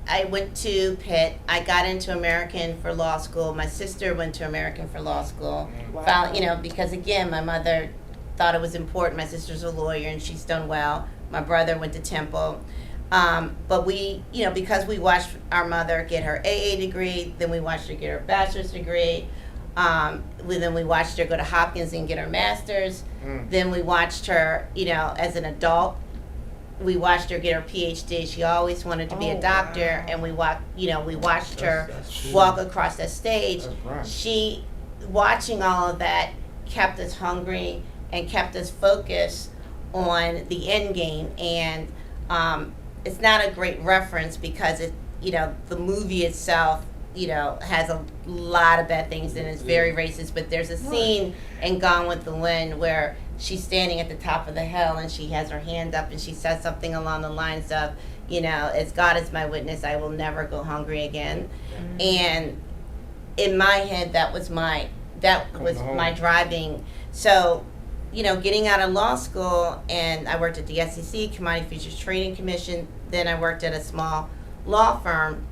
I went to Pitt. I got into American for law school. My sister went to American for law school. Wow. Because again, my mother thought it was important. My sister's a lawyer and she's done well. My brother went to Temple. But we, because we watched our mother get her AA degree, then we watched her get her bachelor's degree. Then we watched her go to Hopkins and get her master's. Then we watched her, as an adult. We watched her get her PhD. She always wanted to be a doctor, and we watched her walk across that stage. She, watching all of that, kept us hungry and kept us focused on the end game. And it's not a great reference because the movie itself, has a lot of bad things and it's very racist. But there's a scene in Gone with the Wind where she's standing at the top of the hill and she has her hand up and she says something along the lines of, as God is my witness, I will never go hungry again. And in my head, that was my driving. So, getting out of law school, and I worked at the SEC, Commodity Futures Trading Commission. Then I worked at a small law firm.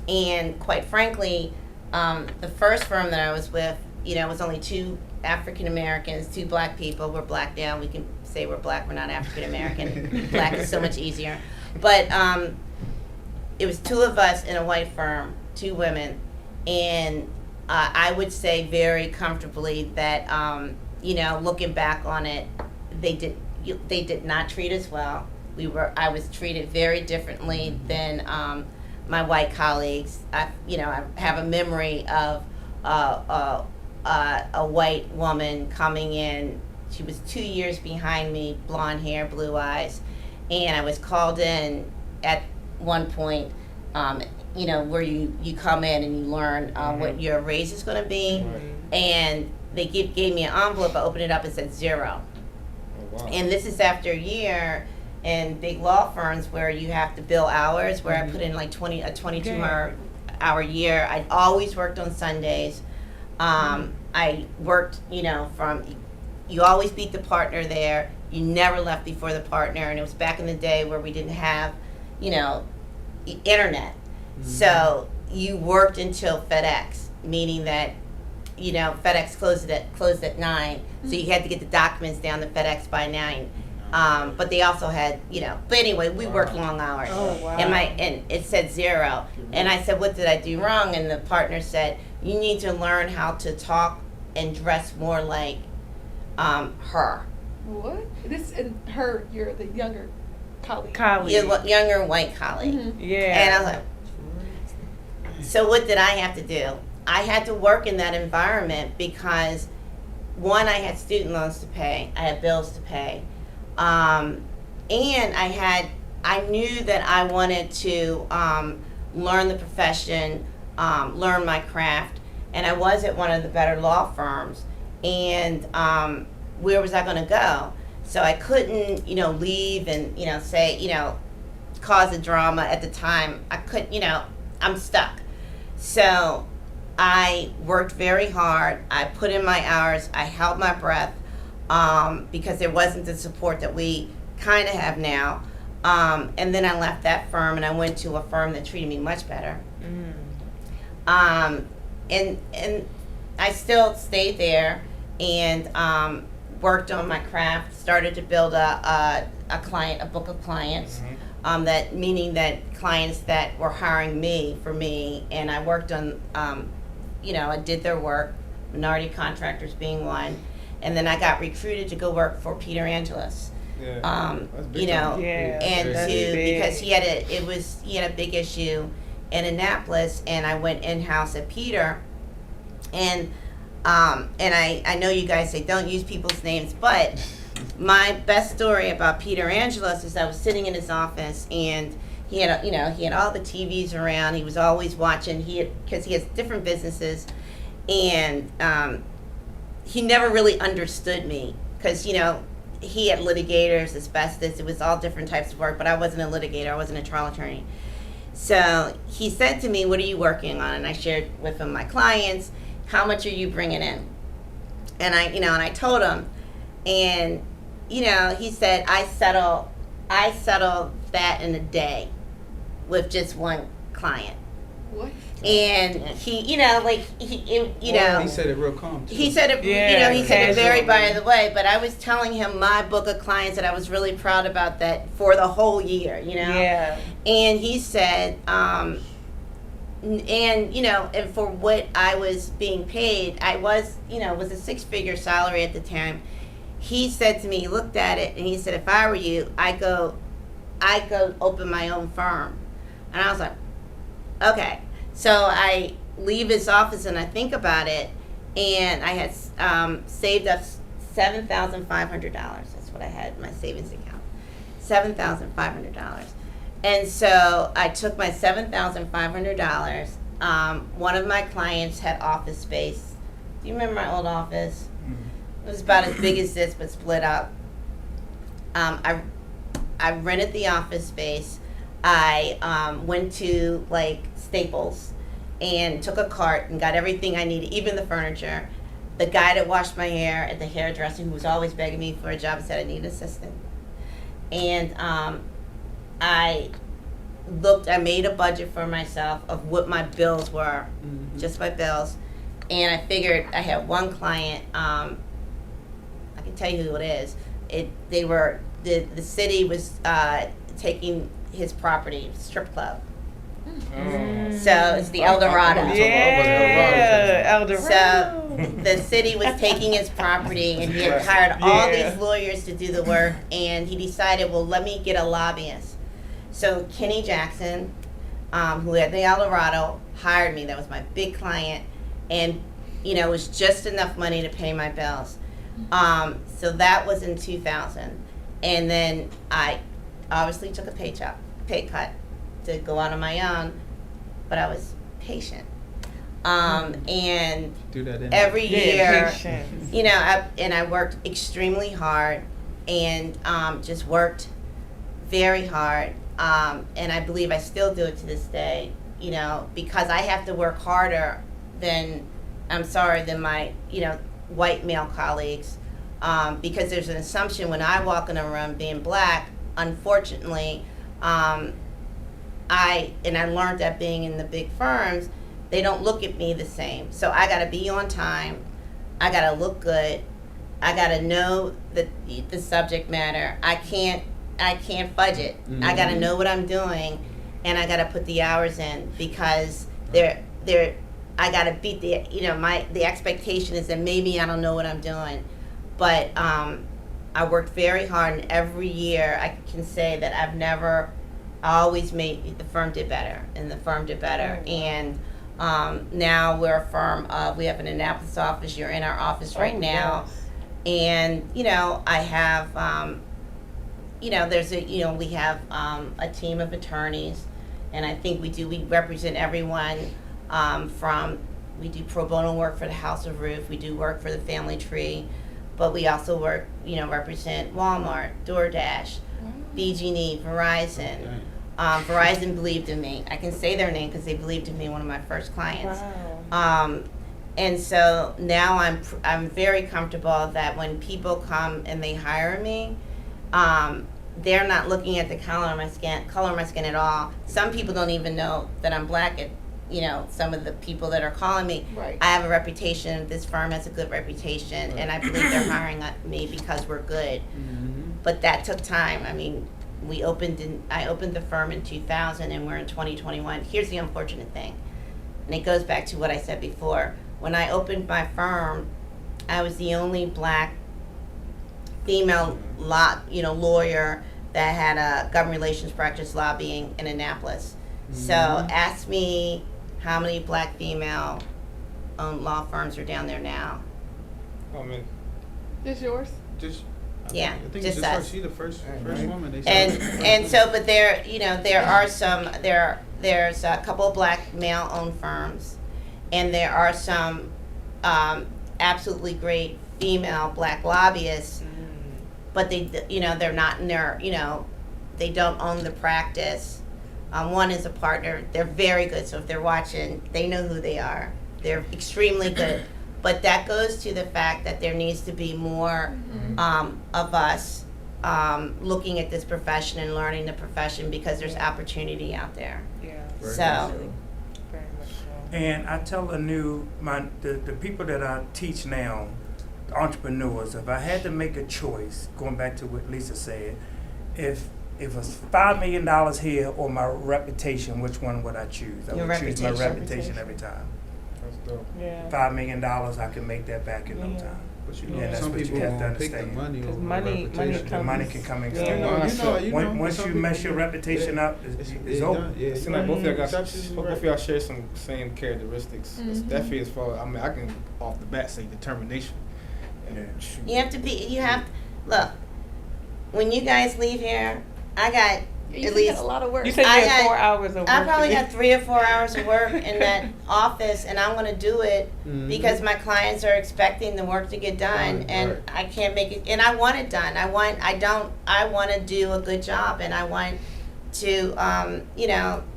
And quite frankly, the first firm that I was with, was only 2 African Americans, 2 black people. We're black now. We can say we're black. We're not African American. Black is so much easier. But it was 2 of us in a white firm, 2 women. And I would say very comfortably that, looking back on it, they did not treat us well. I was treated very differently than my white colleagues. I have a memory of a white woman coming in. She was 2 years behind me, blonde hair, blue eyes, and I was called in at one point where you come in and you learn what your raise is going to be. Right. And they gave me an envelope. I opened it up, it said 0. Oh, wow. And this is after a year in big law firms where you have to bill hours, where I put in like 22-hour year. I always worked on Sundays. I worked, you always beat the partner there. You never left before the partner. And it was back in the day where we didn't have, internet. So you worked until FedEx, meaning that, FedEx closed at 9. So you had to get the documents down to FedEx by 9. But they also had, but anyway, we worked long hours. Oh, wow. And it said 0. And I said, what did I do wrong? And the partner said, you need to learn how to talk and dress more like her. What? You're the younger colleague. Younger white colleague. Mm-hmm. Yeah. And I was like, so what did I have to do? I had to work in that environment because, one, I had student loans to pay. I had bills to pay. And I knew that I wanted to learn the profession, learn my craft. And I was at one of the better law firms. And where was I going to go? So I couldn't, leave and, say, cause a drama at the time. I couldn't, I'm stuck. So I worked very hard. I put in my hours. I held my breath because there wasn't the support that we kind of have now. And then I left that firm and I went to a firm that treated me much better. And I still stayed there and worked on my craft. Started to build a book of clients. That meaning that clients that were hiring me for me, and I worked on, I did their work, minority contractors being one, and then I got recruited to go work for Peter Angelis. Yeah. That's big time. And that's big. because he had a big issue in Annapolis, and I went in house at Peter, and I know you guys say don't use people's names, but my best story about Peter Angelis is I was sitting in his office and he had all the TVs around. He was always watching. Because he has different businesses, and he never really understood me because he had litigators, asbestos. It was all different types of work, but I wasn't a litigator. I wasn't a trial attorney. So he said to me, "What are you working on?" And I shared with him my clients. How much are you bringing in? And I told him, and he said, I settled that in a day with just one client. What? And he said it real calm too. he said it, Yeah, he said it very casual. by the way, but I was telling him my book of clients that I was really proud about that for the whole year, Yeah. And he said, and for what I was being paid, I was a 6-figure salary at the time. He said to me, he looked at it, and he said, if I were you, I go open my own firm. And I was like, okay. So I leave his office and I think about it, and I had saved up $7,500. That's what I had in my savings account, $7,500. And so I took my $7,500. One of my clients had office space. Do you remember my old office? It was about as big as this, but split up. I rented the office space. I went to Staples and took a cart and got everything I needed, even the furniture. The guy that washed my hair at the hairdresser, who was always begging me for a job, said I need an assistant. And I made a budget for myself of what my bills were, just my bills. And I figured I had one client, I can tell you who it is. The city was taking his property, strip club. So it's the El Dorado. Yeah, El Dorado. So the city was taking his property, and he had hired all these lawyers to do the work, and he decided, well, let me get a lobbyist. So Kenny Jackson, who had the El Dorado, hired me. That was my big client, and it was just enough money to pay my bills. So that was in 2000, and then I obviously took a pay cut to go out on my own. but I was patient. And Do that in every year, patience. you know, I worked extremely hard and just worked very hard. And I believe I still do it to this day, you know, because I have to work harder than my, you know, white male colleagues. Because there's an assumption when I walk in a room being black, unfortunately, I learned that being in the big firms, they don't look at me the same. So I gotta be on time, I gotta look good, I gotta know the subject matter. I can't fudge it. Mm-hmm. I gotta know what I'm doing, and I gotta put the hours in because I gotta beat the, you know, the expectation is that maybe I don't know what I'm doing, but I worked very hard, and every year I can say that I always made the firm did better, and the firm did better, and now we're a firm of, we have an Annapolis office. You're in our office right now, yes. and you know I have. You know, we have a team of attorneys, and I think we represent everyone we do pro bono work for the House of Roof, we do work for the Family Tree, but we also represent Walmart, DoorDash, BG&E, Verizon. Verizon believed in me. I can say their name because they believed in me, one of my first clients. Wow. And so now I'm very comfortable that when people come and they hire me, they're not looking at the color of my skin at all. Some people don't even know that I'm black. Some of the people that are calling me, Right. I have a reputation. This firm has a good reputation, and I believe they're hiring me because we're good. Mm-hmm. But that took time. I mean, I opened the firm in 2000, and we're in 2021. Here's the unfortunate thing, and it goes back to what I said before. When I opened my firm, I was the only black female lawyer that had a government relations practice lobbying in Annapolis. Mm-hmm. So ask me how many black female owned law firms are down there now. I mean, This yours? Just Yeah, I think just it's just us. She's the first Right. woman they And so, but there's a couple of black male owned firms, and there are some absolutely great female black lobbyists, but they're not in their, they don't own the practice. One is a partner. They're very good. So if they're watching, they know who they are. They're extremely good. But that goes to the fact that there needs to be more of us looking at this profession and learning the profession, because there's opportunity out there. Yeah. Very So, Very much so. And I tell the people that I teach now, the entrepreneurs, if I had to make a choice, going back to what Lisa said, if it's $5 million here or my reputation, which one would I choose? I Your would choose my reputation. reputation every time. that's dope. Yeah. $5 million, I can make that back in no Yeah. time. But Yeah, that's some what you people have to gonna pick the understand. money 'Cause over money reputation. The comes- money can come and Yeah. go. Once some you people mess your do. reputation Yeah. up, it's over. done. Yeah, It seems like both of y'all Exceptions, both of y'all share some same characteristics. Mhm. Definitely, as far I can off the bat say determination. And Yeah. shoot. look, when you guys leave here, I got You at said least, a lot of work. You said I you had got- 4 hours of work. I probably to do. got 3 or 4 hours of work in that office, and I'm gonna do it Mhm. because my clients are expecting the work to get done, Right, and right. I can't make it, and I want it done. I want to do a good job, and I want to, I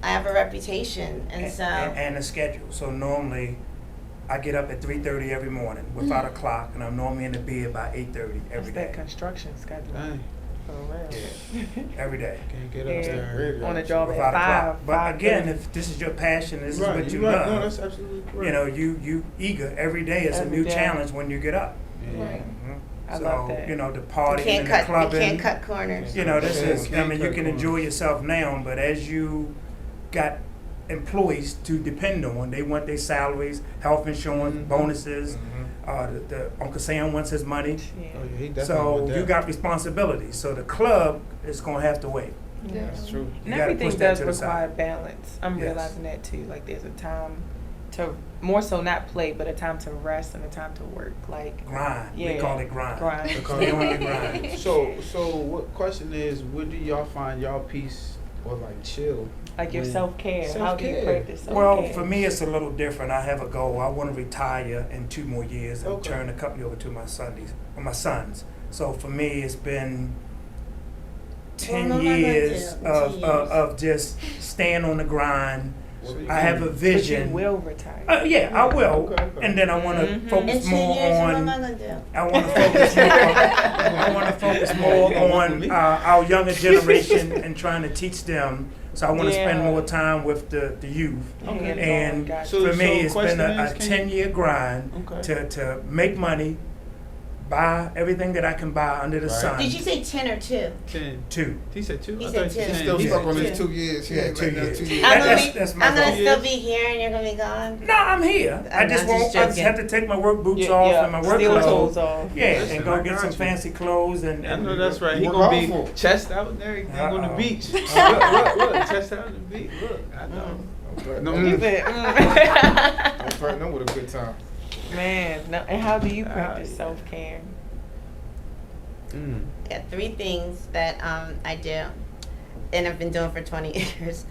have a reputation, and so. And a schedule. So normally, I get up at 3:30 every morning without a clock, and I'm normally in the bed by 8:30 every That's that day. construction schedule. Dang, For real. Every day. can't get Yeah. upstairs. On the job at Without a 5. clock. But again, if this is your passion, this is Right, what you you're right. love. No, that's absolutely correct. You eager every day. It's a Every new day. challenge when you get up. Yeah. Right. I So love that. the You partying can't and the cut. You clubbing. can't cut corners. This Yeah, is. can't You cut can enjoy corners. yourself now, but as you got employees to depend on, they want their salaries, health insurance, Mhm. bonuses. Mhm. The Uncle Sam wants his money. Yeah. Oh, yeah, he definitely So want that. you got responsibilities. So the club is gonna have to wait. Yeah. That's true. You And gotta everything push that does to the require side. balance. I'm Yes. realizing that too. Like there's a time to more so not play, but a time to rest and a time to work. Like Grind. We Yeah. call it grind. grind. Stay on your grind. So what question is, where do y'all find y'all peace or like chill Like your When- self-care. How do you Self-care. practice self-care? Well, for me, it's a little different. I have a goal. I want to retire in 2 more years and Okay. turn the company over to my sons. So for me, it's been 10 Well, no, no, no, years 10 of just staying on the grind. So you I have a But you vision. will retire. Yeah, I will. Okay, okay. And then I want to Mhm. In focus 2 more years, what am I on. gonna do? I want to focus more. I want to focus more on our younger generation and trying to teach them. So I want to spend Yeah. more time with the youth. Hands-on, And gotcha. So- for me, it's been question a is, can you- 10-year grind Okay. to make money, buy everything that I can buy under the Right. sun. Did you say 10 or 2? 10. 2. He said 2. He I said thought you 2. She's said still He stuck said on two. his 2 years. She Yeah, ain't 2 letting that years. 2 years. I'm gonna That's my goal. still be here and you're gonna be gone. No, I'm here. I I'm just not won't. just I just joking. have to take my work boots Yeah, off yeah. and my work Steel clothes. toes off. Yeah, Listen, and go I get got some you. fancy clothes and. I know that's right. He Work gonna hard be for it. chest out and everything on the Uh-oh. beach. Look, chest out on the beach. Look, I know. Don't threaten No, them. You said, mm. Don't threaten them with a good time. Man, no, and how do you practice self-care? I got 3 things that I do, and I've been doing for 20 years.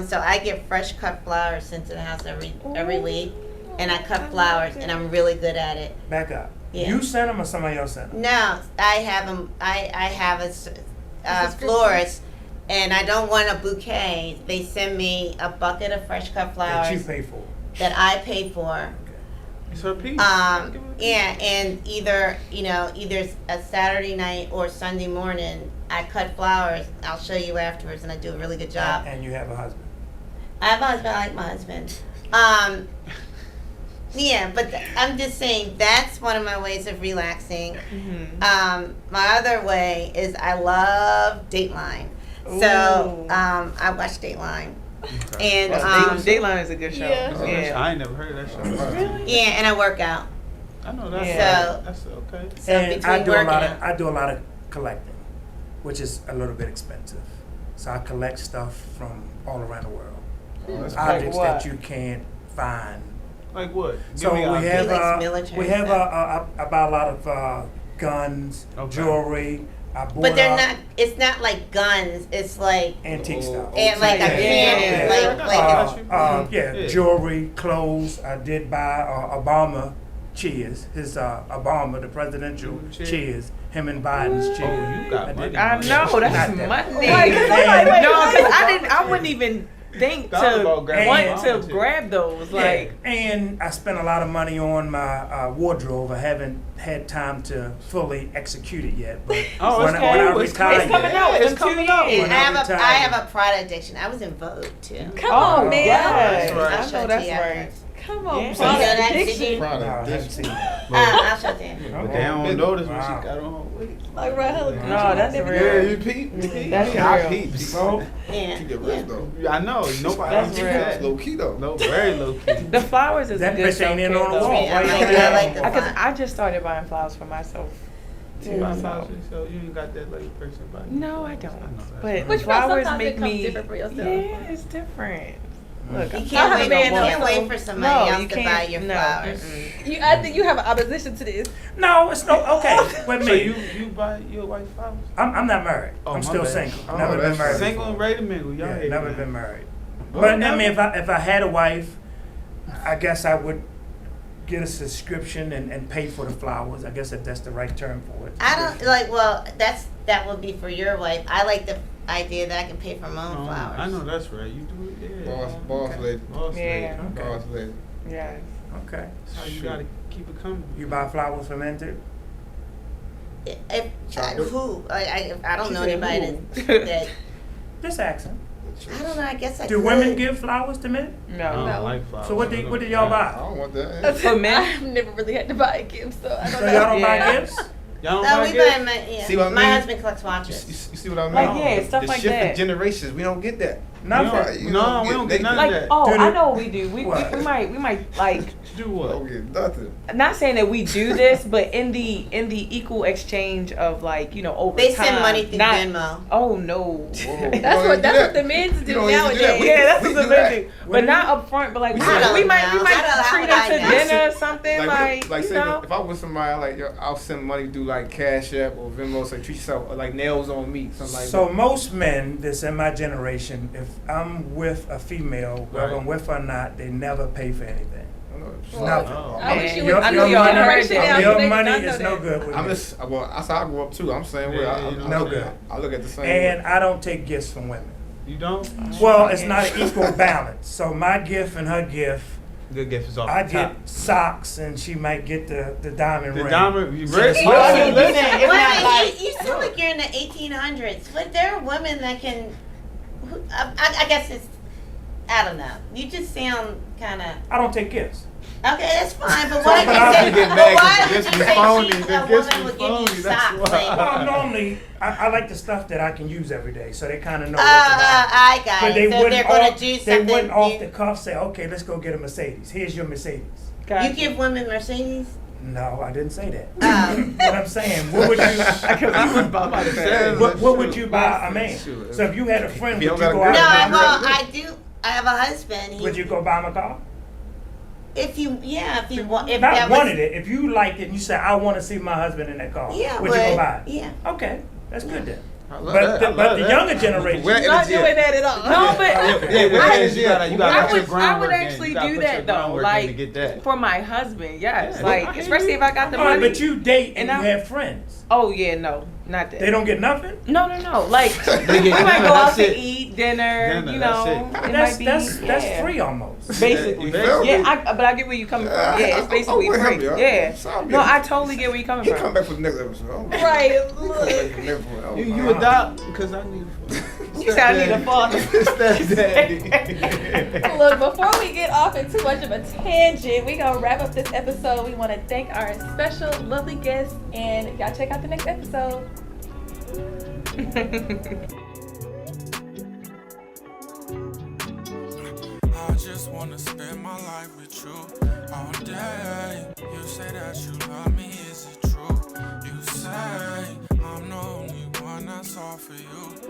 So I get fresh cut flowers sent to the house every week, and I cut flowers, and I'm really good at it. Back up. Yeah. You sent them or somebody else sent them? No, I have them. I have a florist, and I don't want a bouquet. They send me a bucket of fresh cut That you flowers pay for. that I pay for. It's her piece. Yeah, and either a Saturday night or Sunday morning, I cut flowers. I'll show you afterwards, and I do a really good job. And you have a husband. I have a husband. I like my husband. Yeah, but I'm just saying that's one of my ways of relaxing. Mm-hmm. My other way is I love Dateline. So Ooh. I watch Dateline, and Dateline is a good show. Yeah. Yeah. I ain't never heard of that show. Really? yeah, and I work out. I know that's Yeah. right. That's okay. So And between I do a working lot out, of I do a lot of collecting, which is a little bit expensive. So I collect stuff from all around the world. Oh, that's Like Objects what? that you can't find. Like what? So Give me we an have He likes military we have stuff. I buy a lot of guns, Okay. jewelry. I bought but they're not. It's not like guns. It's like antique stuff. and like a Yeah. cannon, like Yeah, jewelry, clothes. I did buy Obama cheers. His Obama, the presidential Cheers. cheers. Him and Biden's cheers. Oh, you got I money. did. I know that's Not money. Right, 'cause I'm like, wait, No, what? 'cause I wouldn't even think Thought to about grabbing want mine, to too. grab those. Like, Yeah, and I spent a lot of money on my wardrobe. I haven't had time to fully execute it yet, but Oh, when, it's I, when I cool. It's retire, it's coming out It's in 2 coming out. years. When I have retire. I have a Prada addiction. I was in Vogue too. Come Oh, on, man. yes. That's right. I'll I show know it that's to you right. afterwards. Come on, Yeah. Prada You know that, addiction. did you? No, I Prada haven't addiction. seen that. I'll show it to you. But they don't notice when Wow. she got on her weight. Like, right, hella No, that's never real. Yeah, did. you peep. You peep. That's I real. peep. So, Yeah. She get yeah. rich though. I know. Nobody That's else do real. that. Low key though. No, very low key. the flowers is That a good bitch ain't in self-care, on the though. wall. Yeah, I Why like you it. I got like that? the Because vibe. I just started buying flowers for myself. You too, buy so. flowers for yourself. You ain't got that lady person body. No, I don't. I know that's But right. Which flowers sometimes make it comes me different for yourself. Yeah, it's different. Look, You I'm can't have a wait. man You can't also. wait for somebody else you to can't. buy your No, flowers. mm-mm. I think you have an opposition to this. no, it's no okay. With So me, you buy your wife flowers? I'm not married. Oh, I'm my still bad. single. Oh, Never been that's married. Single before. and ready to mingle. Y'all Yeah, hate never man. been married. Well, But I never. mean, if I had a wife, I guess I would get a subscription and pay for the flowers. I guess if that's the right term for it. I don't like. Well, that would be for your wife. I like the idea that I can pay for my own Oh, flowers. I know that's right. You do it. Yeah. Boss lady. Boss lady. Yeah. Okay. Boss lady. Yes. Okay. That's how you Sure. gotta keep it coming. You buy flowers for men too? If Chocolate. who I don't She know said anybody who? that Just asking. I don't know. I guess I Do could. women give flowers to men? I No. don't No. like flowers. So what I did don't y'all I buy? don't want that. For men? I've never really had to buy a gift, so I don't So know. y'all don't Yeah. buy gifts? Y'all don't No, buy we gifts? buy my See what I my mean? husband collects You watches. see what I mean? Like, yeah, stuff the like shift that. in generations, we don't get that. Not You for don't- You No, don't we get don't get none naked. of Like, that. oh, Do I the- know what we do. We What? might like. Do Don't what? get nothing. Not saying that we do this, but in the equal exchange of like over They time. send money through not, Venmo. Oh no. Whoa. That's You what don't that's do what the that. men's You do don't even do that. nowadays. Yeah, that's We what do the that. men do. But not up front, but like I don't we might know. I don't- treat how her to would I know? dinner or something like say you know. if I was somebody like yo, I'll send money through like Cash App or Venmo, say treat yourself or like nails on me, something like So that. most men that's in my generation, if I'm with a female, whether Right. I'm with her or not, they never pay for anything. Well, Nothing. I wish you Man, would I know your y'all money, heard that. your money is no good with I'm me. just, well, that's how I grew up too. I'm saying, Yeah, I'm no good. I look at the same way. And I don't take gifts from women. You don't? Well, it's not an equal balance. So my gift and her gift, Good gift is off I the top. get socks and she might get the diamond The ring. diamond, you Just- ready? Well, I Listen, mean, listen, listen. it's not Women, like- you sound like you're in the 1800s. But there are women that can. I guess it's. I don't know. You just sound kind of. I don't take gifts. Okay, that's fine. But So, why but did I you say? would get But mad why 'cause did the you gifts be say phony, she, the a gifts woman be would give you phony, that's socks? why. Like, Well, normally, I like the stuff that I can use every day, so they kind of know what to buy. I got But it. they So they're wouldn't, going off, to do they something. wouldn't off the cuff say, okay, let's go get a Mercedes. Here's your Mercedes. You give women Mercedes? No, I didn't say that. Oh. What I'm saying, what would you, I'm about to say, what would you buy a man? Shoot. So if you had a friend, If you would don't you go got a out No, and buy well, him? I do. I have a husband. Would you go buy him a car? If you want, if Not that was, wanted it. If you liked it and you said, I want to see my husband in that car, yeah, would you go buy it? Yeah. Okay, that's good then. I love But that. the, I love but the that. younger generation, Where Not energy doing at? that at all. No, but Yeah, with I- kids, you gotta I put would, your I would groundwork in. actually You gotta do put your that though, groundwork in to like get that. for my husband, yes, Yeah. like I hear especially you. if I got the all right, money. but you date and And you I- have friends. Oh yeah, no, not that. They don't get nothing. No. Like They we get might go out that's to it. eat dinner. Dinner, You that's know, it. it That's might be that's yeah. free almost. Basically, You feel me? but I get where you coming from. Yeah, it's basically I'm with free. him, yo. Yeah, Sound no, good. I totally get where you coming He come from. back for the next episode. Right. He come Look. back for the next one. You adopt because I need. You said I need a father. Stepdaddy. Look, before we get off in too much of a tangent, we gonna wrap up this episode. We want to thank our special, lovely guests, and y'all check out the next episode. I just wanna spend my life with you all day. You say that you love me, is it true? You say I'm the only one that's all for you.